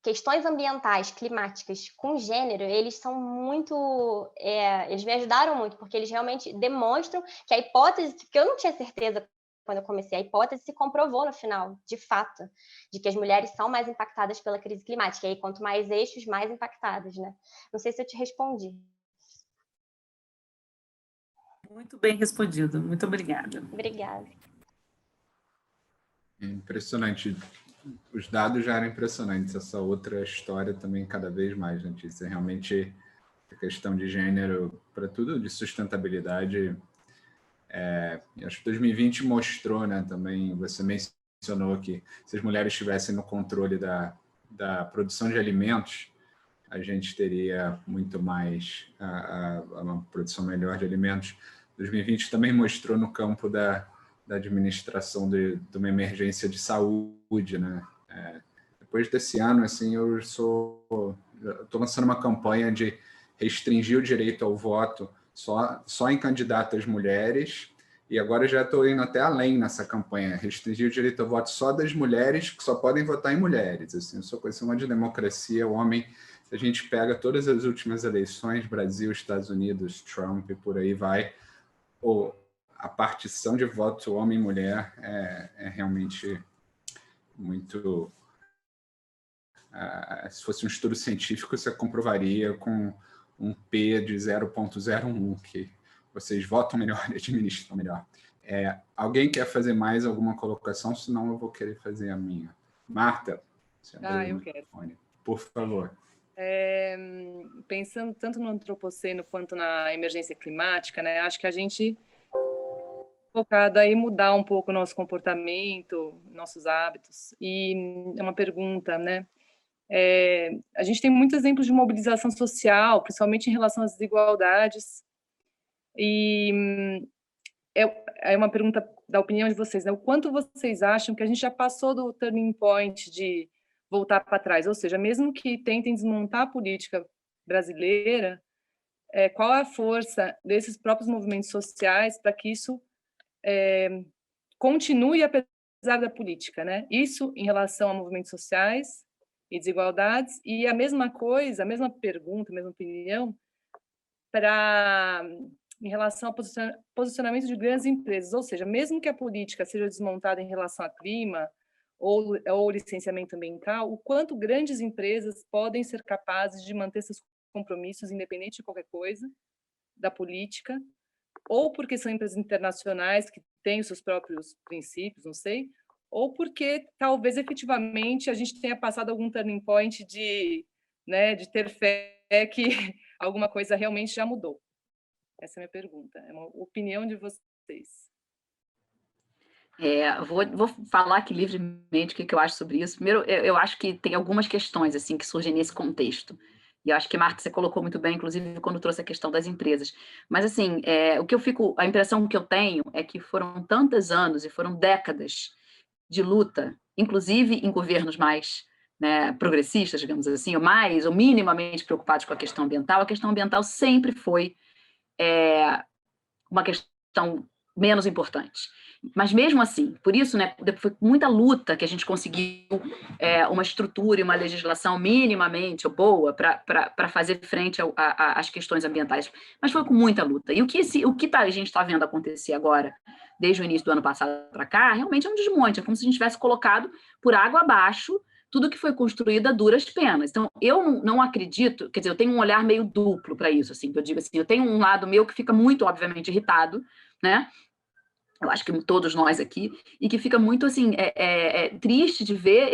questões ambientais, climáticas, com gênero, eles são muito... eles me ajudaram muito, porque eles realmente demonstram que a hipótese, que eu não tinha certeza quando eu comecei, a hipótese se comprovou no final, de fato, de que as mulheres são mais impactadas pela crise climática. E aí, quanto mais eixos, mais impactadas, né? Não sei se eu te respondi. Muito bem respondido. Muito obrigada. Obrigada. Impressionante. Os dados já eram impressionantes. Essa outra história também cada vez mais, Letícia. Realmente, a questão de gênero, para tudo de sustentabilidade, acho que 2020 mostrou, né, também, você mencionou que se as mulheres estivessem no controle da produção de alimentos, a gente teria muito mais uma produção melhor de alimentos. 2020 também mostrou no campo da administração de uma emergência de saúde, né? Depois desse ano, assim, eu estou lançando uma campanha de restringir o direito ao voto só em candidatas mulheres, e agora já estou indo até além nessa campanha, restringir o direito ao voto só das mulheres, que só podem votar em mulheres. Assim, eu sou conhecida de democracia, o homem, se a gente pega todas as últimas eleições, Brasil, Estados Unidos, Trump, por aí vai, a partição de voto homem e mulher é realmente muito... se fosse um estudo científico, você comprovaria com um P de 0,01, que vocês votam melhor e administram melhor. Alguém quer fazer mais alguma colocação? Senão eu vou querer fazer a minha. Marta, você abriu o microfone. Por favor. Pensando tanto no antropoceno quanto na emergência climática, né, acho que a gente focado aí mudar um pouco o nosso comportamento, nossos hábitos. E é uma pergunta, né? A gente tem muitos exemplos de mobilização social, principalmente em relação às desigualdades. E é uma pergunta da opinião de vocês, né? O quanto vocês acham que a gente já passou do turning point de voltar para trás? Ou seja, mesmo que tentem desmontar a política brasileira, qual é a força desses próprios movimentos sociais para que isso continue apesar da política, né? Isso em relação a movimentos sociais e desigualdades, e a mesma coisa, a mesma pergunta, a mesma opinião em relação ao posicionamento de grandes empresas, ou seja, mesmo que a política seja desmontada em relação a clima ou licenciamento ambiental, o quanto grandes empresas podem ser capazes de manter seus compromissos, independente de qualquer coisa, da política, ou porque são empresas internacionais que têm os seus próprios princípios, não sei, ou porque talvez efetivamente a gente tenha passado algum turning point de ter fé que alguma coisa realmente já mudou. Essa é a minha pergunta, é uma opinião de vocês. Vou falar aqui livremente o que eu acho sobre isso. Primeiro, eu acho que tem algumas questões assim que surgem nesse contexto. E eu acho que, Marta, você colocou muito bem, inclusive, quando trouxe a questão das empresas. Mas, assim, a impressão que eu tenho é que foram tantos anos e foram décadas de luta, inclusive em governos mais né, progressistas, digamos assim, ou minimamente preocupados com a questão ambiental sempre foi uma questão menos importante. Mas mesmo assim, por isso, né, foi com muita luta que a gente conseguiu uma estrutura e uma legislação minimamente boa para fazer frente às questões ambientais. Mas foi com muita luta. E o que a gente está vendo acontecer agora, desde o início do ano passado para cá, realmente é um desmonte. É como se a gente tivesse colocado por água abaixo tudo que foi construído a duras penas. Então, eu não acredito, quer dizer, eu tenho um olhar meio duplo para isso, assim, que eu digo assim, eu tenho um lado meu que fica muito, obviamente, irritado, né? Eu acho que todos nós aqui, e que fica muito, assim, triste de ver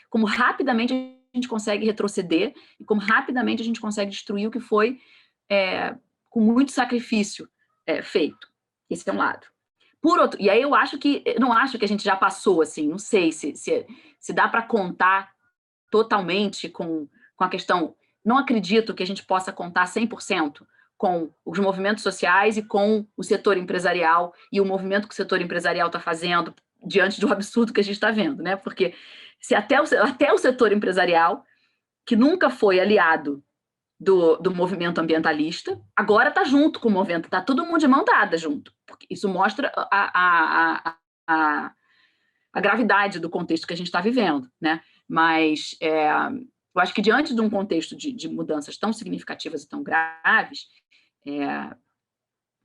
como rapidamente a gente consegue retroceder e como rapidamente a gente consegue destruir o que foi com muito sacrifício feito. Esse é um lado. Por outro, e aí eu não acho que a gente já passou, assim, não sei se dá para contar totalmente com a questão, não acredito que a gente possa contar 100% com os movimentos sociais e com o setor empresarial e o movimento que o setor empresarial está fazendo diante do absurdo que a gente está vendo, né? Porque se até o setor empresarial, que nunca foi aliado do movimento ambientalista, agora está junto com o movimento, está todo mundo de mão dada junto, porque isso mostra a gravidade do contexto que a gente está vivendo, né? Mas eu acho que diante de um contexto de mudanças tão significativas e tão graves,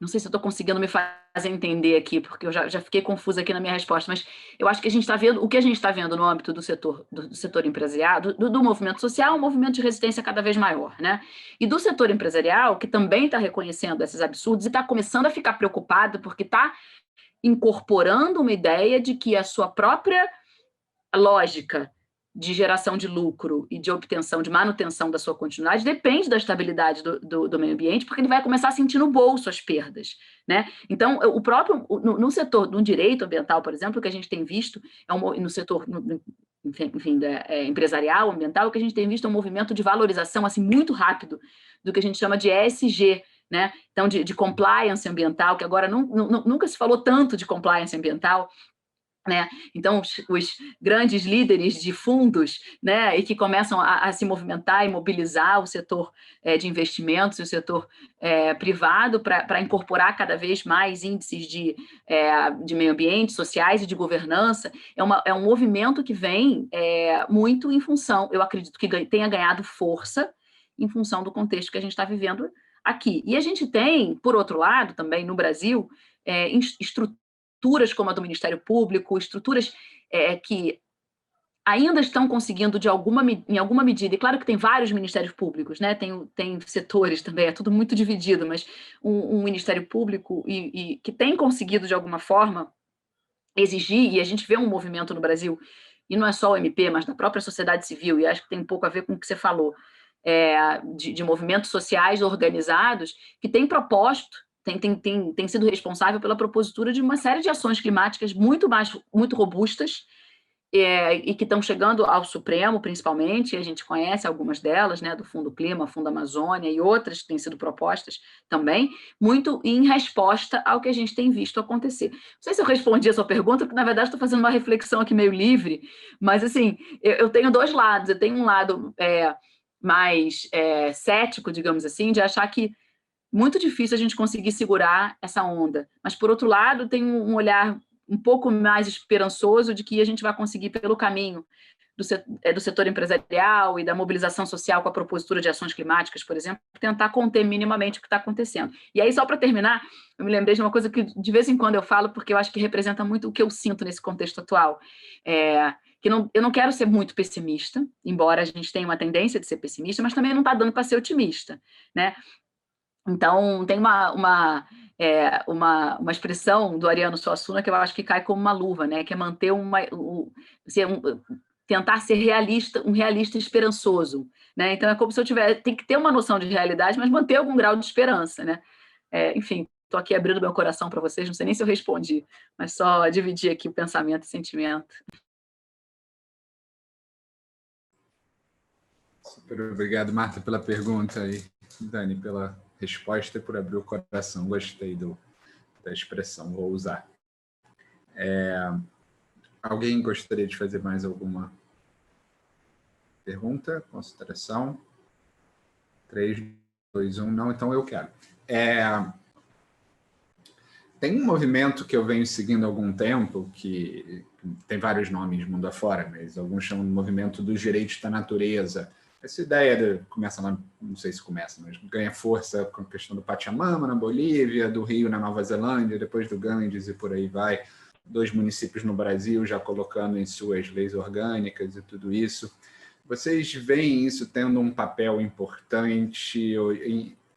não sei se eu estou conseguindo me fazer entender aqui, porque eu já fiquei confusa aqui na minha resposta, mas eu acho que a gente está vendo, o que a gente está vendo no âmbito do setor empresarial, do movimento social, um movimento de resistência cada vez maior, né? E do setor empresarial, que também está reconhecendo esses absurdos e está começando a ficar preocupado porque está incorporando uma ideia de que a sua própria lógica de geração de lucro e de obtenção, de manutenção da sua continuidade, depende da estabilidade do meio ambiente, porque ele vai começar a sentir no bolso as perdas, né? Então, no setor do direito ambiental, por exemplo, o que a gente tem visto, no setor, enfim, empresarial, ambiental, o que a gente tem visto é um movimento de valorização, assim, muito rápido do que a gente chama de ESG, né? Então, de compliance ambiental, que agora nunca se falou tanto de compliance ambiental, né? Então, os grandes líderes de fundos, né, e que começam a se movimentar e mobilizar o setor de investimentos e o setor privado para incorporar cada vez mais índices de meio ambiente, sociais e de governança, é um movimento que vem muito em função, eu acredito que tenha ganhado força em função do contexto que a gente está vivendo aqui. E a gente tem, por outro lado, também no Brasil, estruturas como a do Ministério Público, estruturas que ainda estão conseguindo, em alguma medida, e claro que tem vários ministérios públicos, né? Tem setores também, é tudo muito dividido, mas um Ministério Público e que tem conseguido, de alguma forma, exigir, e a gente vê um movimento no Brasil, e não é só o MP, mas da própria sociedade civil, e acho que tem um pouco a ver com o que você falou, de movimentos sociais organizados, que têm proposto, tem sido responsável pela propositura de uma série de ações climáticas muito robustas, e que estão chegando ao Supremo, principalmente, e a gente conhece algumas delas, né, do Fundo Clima, Fundo Amazônia e outras que têm sido propostas também, muito em resposta ao que a gente tem visto acontecer. Não sei se eu respondi a sua pergunta, porque, na verdade, estou fazendo uma reflexão aqui meio livre, mas, assim, eu tenho dois lados. Eu tenho um lado mais cético, digamos assim, de achar que muito difícil a gente conseguir segurar essa onda. Mas, por outro lado, tem um olhar um pouco mais esperançoso de que a gente vai conseguir, pelo caminho do setor empresarial e da mobilização social com a propositura de ações climáticas, por exemplo, tentar conter minimamente o que está acontecendo. E aí, só para terminar, eu me lembrei de uma coisa que de vez em quando eu falo, porque eu acho que representa muito o que eu sinto nesse contexto atual. Eu não quero ser muito pessimista, embora a gente tenha uma tendência de ser pessimista, mas também não está dando para ser otimista, né? Então, tem uma expressão do Ariano Suassuna que eu acho que cai como uma luva, né? Que é manter tentar ser realista, um realista esperançoso, né? Então, é como se eu tem que ter uma noção de realidade, mas manter algum grau de esperança, né? Enfim, estou aqui abrindo meu coração para vocês, não sei nem se eu respondi, mas só dividir aqui o pensamento e sentimento. Super obrigado, Marta, pela pergunta e Dani, pela resposta e por abrir o coração. Gostei da expressão, vou usar. Alguém gostaria de fazer mais alguma pergunta, consideração? 3, 2, 1, não, então eu quero. Tem um movimento que eu venho seguindo há algum tempo, que tem vários nomes mundo afora, mas alguns chamam de movimento dos direitos da natureza. Essa ideia começa lá, não sei se começa, mas ganha força com a questão do Pachamama na Bolívia, do Rio na Nova Zelândia, depois do Ganges e por aí vai. 2 municípios no Brasil já colocando em suas leis orgânicas e tudo isso. Vocês veem isso tendo um papel importante?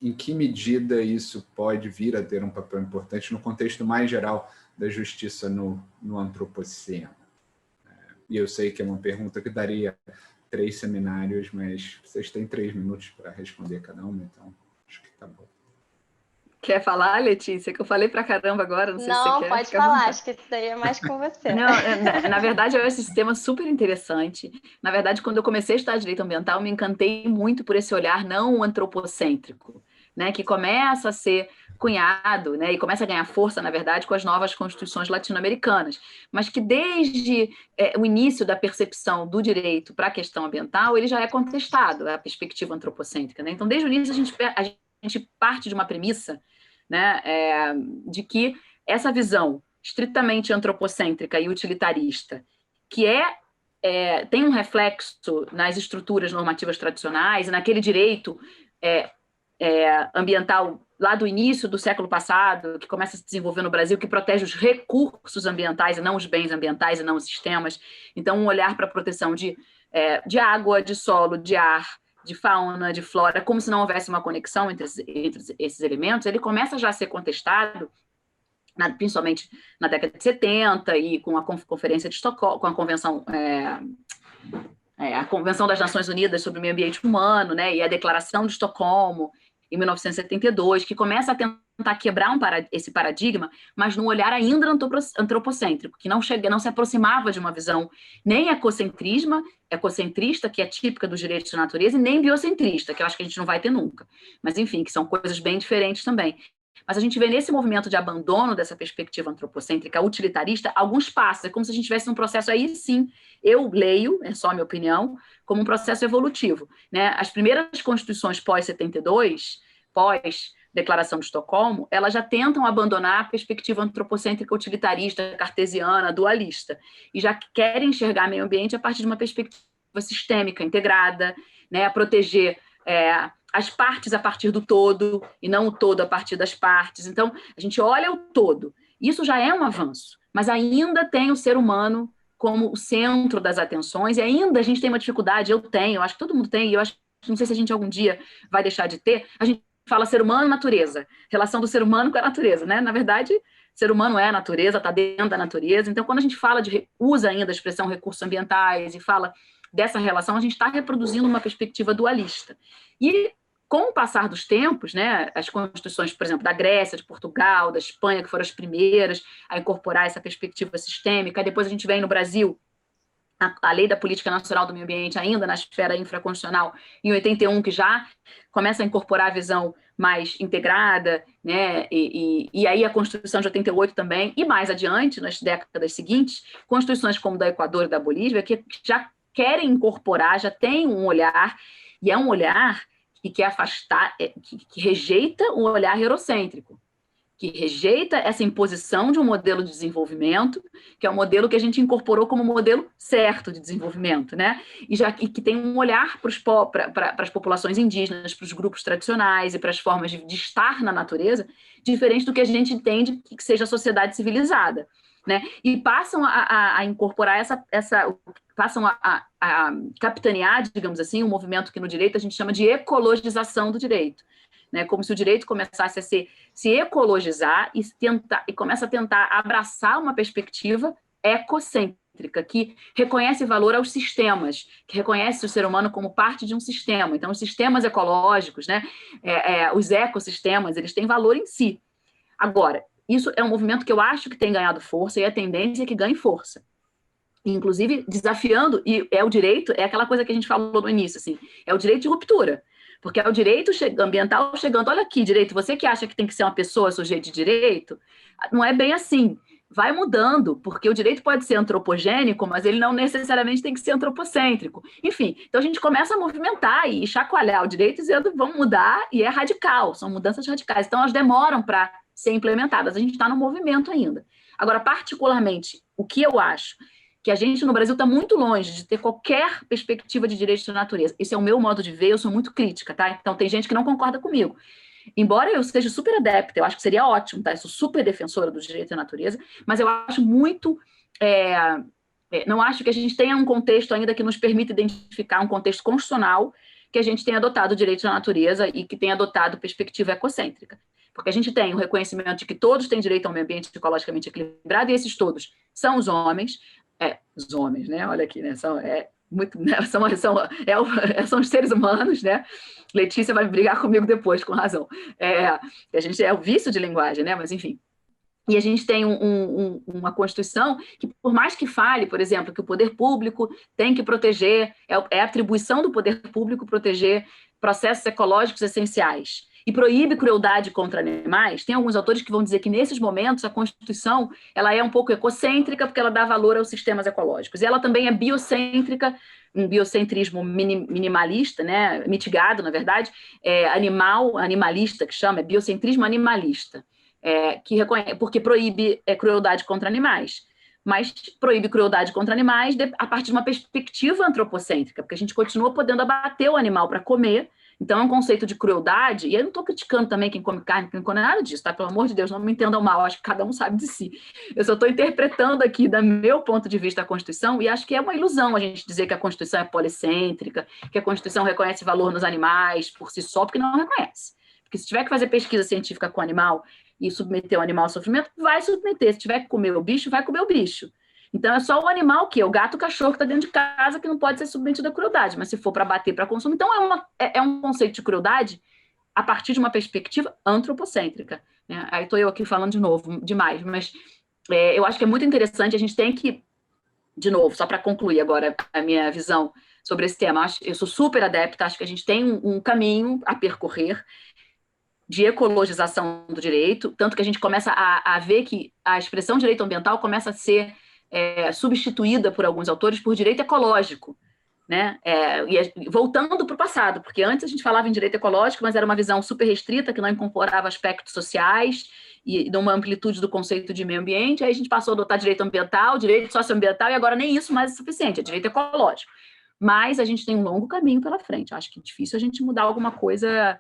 Em que medida isso pode vir a ter um papel importante no contexto mais geral da justiça no antropoceno? E eu sei que é uma pergunta que daria 3 seminários, mas vocês têm 3 minutos para responder cada uma, então acho que tá bom. Quer falar, Letícia? Que eu falei pra caramba agora, não sei se você quer. Não, pode falar, acho que isso daí é mais com você. Não, na verdade, eu acho esse tema super interessante. Na verdade, quando eu comecei a estudar direito ambiental, eu me encantei muito por esse olhar não antropocêntrico, né, que começa a ser cunhado, né, e começa a ganhar força, na verdade, com as novas constituições latino-americanas, mas que desde o início da percepção do direito para a questão ambiental, ele já é contestado, a perspectiva antropocêntrica, né? Então, desde o início, a gente parte de uma premissa, né, de que essa visão estritamente antropocêntrica e utilitarista, que tem um reflexo nas estruturas normativas tradicionais e naquele direito ambiental lá do início do século passado, que começa a se desenvolver no Brasil, que protege os recursos ambientais e não os bens ambientais e não os sistemas. Então, um olhar para a proteção de água, de solo, de ar, de fauna, de flora, como se não houvesse uma conexão entre esses elementos, ele começa já a ser contestado, principalmente na década de 70 e com a Conferência de Estocolmo, com a Convenção, a Convenção das Nações Unidas sobre o Meio Ambiente Humano, né, e a Declaração de Estocolmo, em 1972, que começa a tentar quebrar esse paradigma, mas num olhar ainda antropocêntrico, que não se aproximava de uma visão nem ecocentrista, que é típica dos direitos da natureza, e nem biocentrista, que eu acho que a gente não vai ter nunca. Mas, enfim, que são coisas bem diferentes também. Mas a gente vê nesse movimento de abandono dessa perspectiva antropocêntrica utilitarista alguns passos, é como se a gente tivesse num processo aí, sim, eu leio, é só a minha opinião, como um processo evolutivo, né? As primeiras constituições pós-72, pós-Declaração de Estocolmo, elas já tentam abandonar a perspectiva antropocêntrica utilitarista, cartesiana, dualista, e já querem enxergar meio ambiente a partir de uma perspectiva sistêmica, integrada, né? A proteger as partes a partir do todo e não o todo a partir das partes. Então, a gente olha o todo. Isso já é um avanço, mas ainda tem o ser humano como o centro das atenções, e ainda a gente tem uma dificuldade, eu acho que todo mundo tem, e eu acho que não sei se a gente algum dia vai deixar de ter, a gente fala ser humano e natureza, relação do ser humano com a natureza, né? Na verdade, ser humano é a natureza, está dentro da natureza, então quando a gente usa ainda a expressão recursos ambientais e fala dessa relação, a gente está reproduzindo uma perspectiva dualista. E com o passar dos tempos, né, as constituições, por exemplo, da Grécia, de Portugal, da Espanha, que foram as primeiras a incorporar essa perspectiva sistêmica, depois a gente vem no Brasil a Lei da Política Nacional do Meio Ambiente, ainda na esfera infraconstitucional, em 81, que já começa a incorporar a visão mais integrada, né, e aí a Constituição de 88 também, e mais adiante, nas décadas seguintes, constituições como da Equador e da Bolívia, que já querem incorporar, já tem um olhar, e é um olhar que quer afastar, que rejeita o olhar eurocêntrico, que rejeita essa imposição de um modelo de desenvolvimento, que é um modelo que a gente incorporou como modelo certo de desenvolvimento, né? E que tem um olhar para as populações indígenas, para os grupos tradicionais e para as formas de estar na natureza, diferente do que a gente entende que seja a sociedade civilizada, né? E passam a incorporar passam a capitanear, digamos assim, um movimento que no direito a gente chama de ecologização do direito, né? Como se o direito começasse a se ecologizar e começa a tentar abraçar uma perspectiva ecocêntrica, que reconhece valor aos sistemas, que reconhece o ser humano como parte de um sistema. Então, os sistemas ecológicos, né? Os ecossistemas, eles têm valor em si. Agora, isso é um movimento que eu acho que tem ganhado força, e a tendência é que ganhe força. Inclusive, desafiando, e o direito, é aquela coisa que a gente falou no início, assim, é o direito de ruptura, porque é o direito ambiental chegando, olha aqui, direito, você que acha que tem que ser uma pessoa sujeito de direito, não é bem assim, vai mudando, porque o direito pode ser antropogênico, mas ele não necessariamente tem que ser antropocêntrico. Enfim, então a gente começa a movimentar e chacoalhar o direito dizendo vamos mudar, e é radical, são mudanças radicais. Então elas demoram para ser implementadas, a gente está no movimento ainda. Agora, particularmente, o que eu acho que a gente no Brasil está muito longe de ter qualquer perspectiva de direito da natureza. Esse é o meu modo de ver, eu sou muito crítica, tá? Então tem gente que não concorda comigo. Embora eu seja super adepta, eu acho que seria ótimo, tá? Eu sou super defensora do direito à natureza, mas eu acho muito... não acho que a gente tenha um contexto ainda que nos permita identificar um contexto constitucional que a gente tenha adotado o direito à natureza e que tenha adotado perspectiva ecocêntrica. Porque a gente tem o reconhecimento de que todos têm direito a um meio ambiente ecologicamente equilibrado, e esses todos são os homens, né? Olha aqui, né? São os seres humanos, né? Letícia vai brigar comigo depois, com razão. A gente é o vício de linguagem, né? Mas, enfim. E a gente tem uma Constituição que, por mais que fale, por exemplo, que o poder público tem que proteger, é atribuição do poder público proteger processos ecológicos essenciais, e proíbe crueldade contra animais, tem alguns autores que vão dizer que, nesses momentos, a Constituição ela é um pouco ecocêntrica, porque ela dá valor aos sistemas ecológicos. E ela também é biocêntrica, um biocentrismo minimalista, né, mitigado, na verdade, animalista, que chama, é biocentrismo animalista, porque proíbe crueldade contra animais. Mas proíbe crueldade contra animais a partir de uma perspectiva antropocêntrica, porque a gente continua podendo abater o animal para comer. Então, é um conceito de crueldade, e eu não estou criticando também quem come carne, quem não come nada disso, tá? Pelo amor de Deus, não me entendam mal, acho que cada um sabe de si. Eu só estou interpretando aqui, do meu ponto de vista, a Constituição, e acho que é uma ilusão a gente dizer que a Constituição é policêntrica, que a Constituição reconhece valor nos animais por si só, porque não reconhece. Porque se tiver que fazer pesquisa científica com o animal e submeter o animal ao sofrimento, vai submeter. Se tiver que comer o bicho, vai comer o bicho. Então, é só o animal o gato, o cachorro que está dentro de casa que não pode ser submetido à crueldade, mas se for para bater, para consumo, então é um conceito de crueldade a partir de uma perspectiva antropocêntrica, né? Aí estou eu aqui falando de novo, demais, mas eu acho que é muito interessante, a gente tem que, de novo, só para concluir agora a minha visão sobre esse tema, eu sou super adepta, acho que a gente tem um caminho a percorrer de ecologização do direito, tanto que a gente começa a ver que a expressão direito ambiental começa a ser substituída por alguns autores por direito ecológico, né? Voltando para o passado, porque antes a gente falava em direito ecológico, mas era uma visão super restrita, que não incorporava aspectos sociais e numa amplitude do conceito de meio ambiente. Aí a gente passou a adotar direito ambiental, direito socioambiental, e agora nem isso mais é suficiente, é direito ecológico. Mas a gente tem um longo caminho pela frente. Acho que é difícil a gente mudar alguma coisa,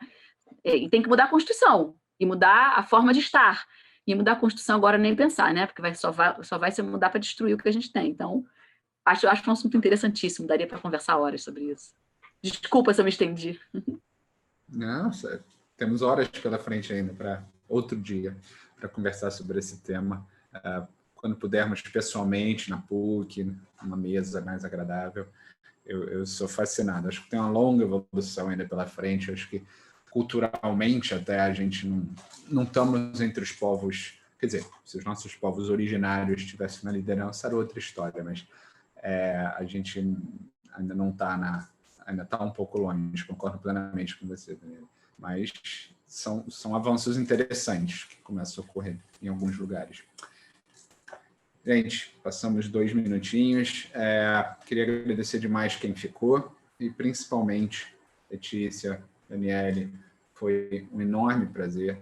e tem que mudar a Constituição, e mudar a forma de estar. E mudar a Constituição agora nem pensar, né? Porque só vai se mudar para destruir o que a gente tem. Então, acho um assunto interessantíssimo. Daria para conversar horas sobre isso. Desculpa se eu me estendi. Não, temos horas pela frente ainda para outro dia para conversar sobre esse tema. Quando pudermos pessoalmente, na PUC, numa mesa mais agradável. Eu sou fascinado. Acho que tem uma longa evolução ainda pela frente. Acho que culturalmente até a gente não estamos entre os povos, quer dizer, se os nossos povos originários estivessem na liderança era outra história, mas a gente ainda não está ainda está um pouco longe, concordo plenamente com você, Daniel. Mas são avanços interessantes que começam a ocorrer em alguns lugares. Gente, passamos 2 minutinhos. Queria agradecer demais quem ficou e principalmente Letícia, Daniele. Foi um enorme prazer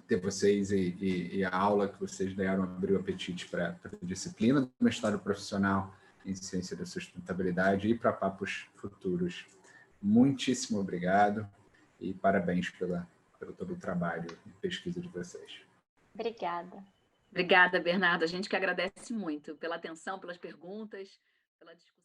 ter vocês e a aula que vocês deram abriu o apetite para a disciplina do mestrado profissional em ciência da sustentabilidade e para papos futuros. Muitíssimo obrigado e parabéns pelo todo o trabalho e pesquisa de vocês. Obrigada. Obrigada, Bernardo. A gente que agradece muito pela atenção, pelas perguntas, pela discussão.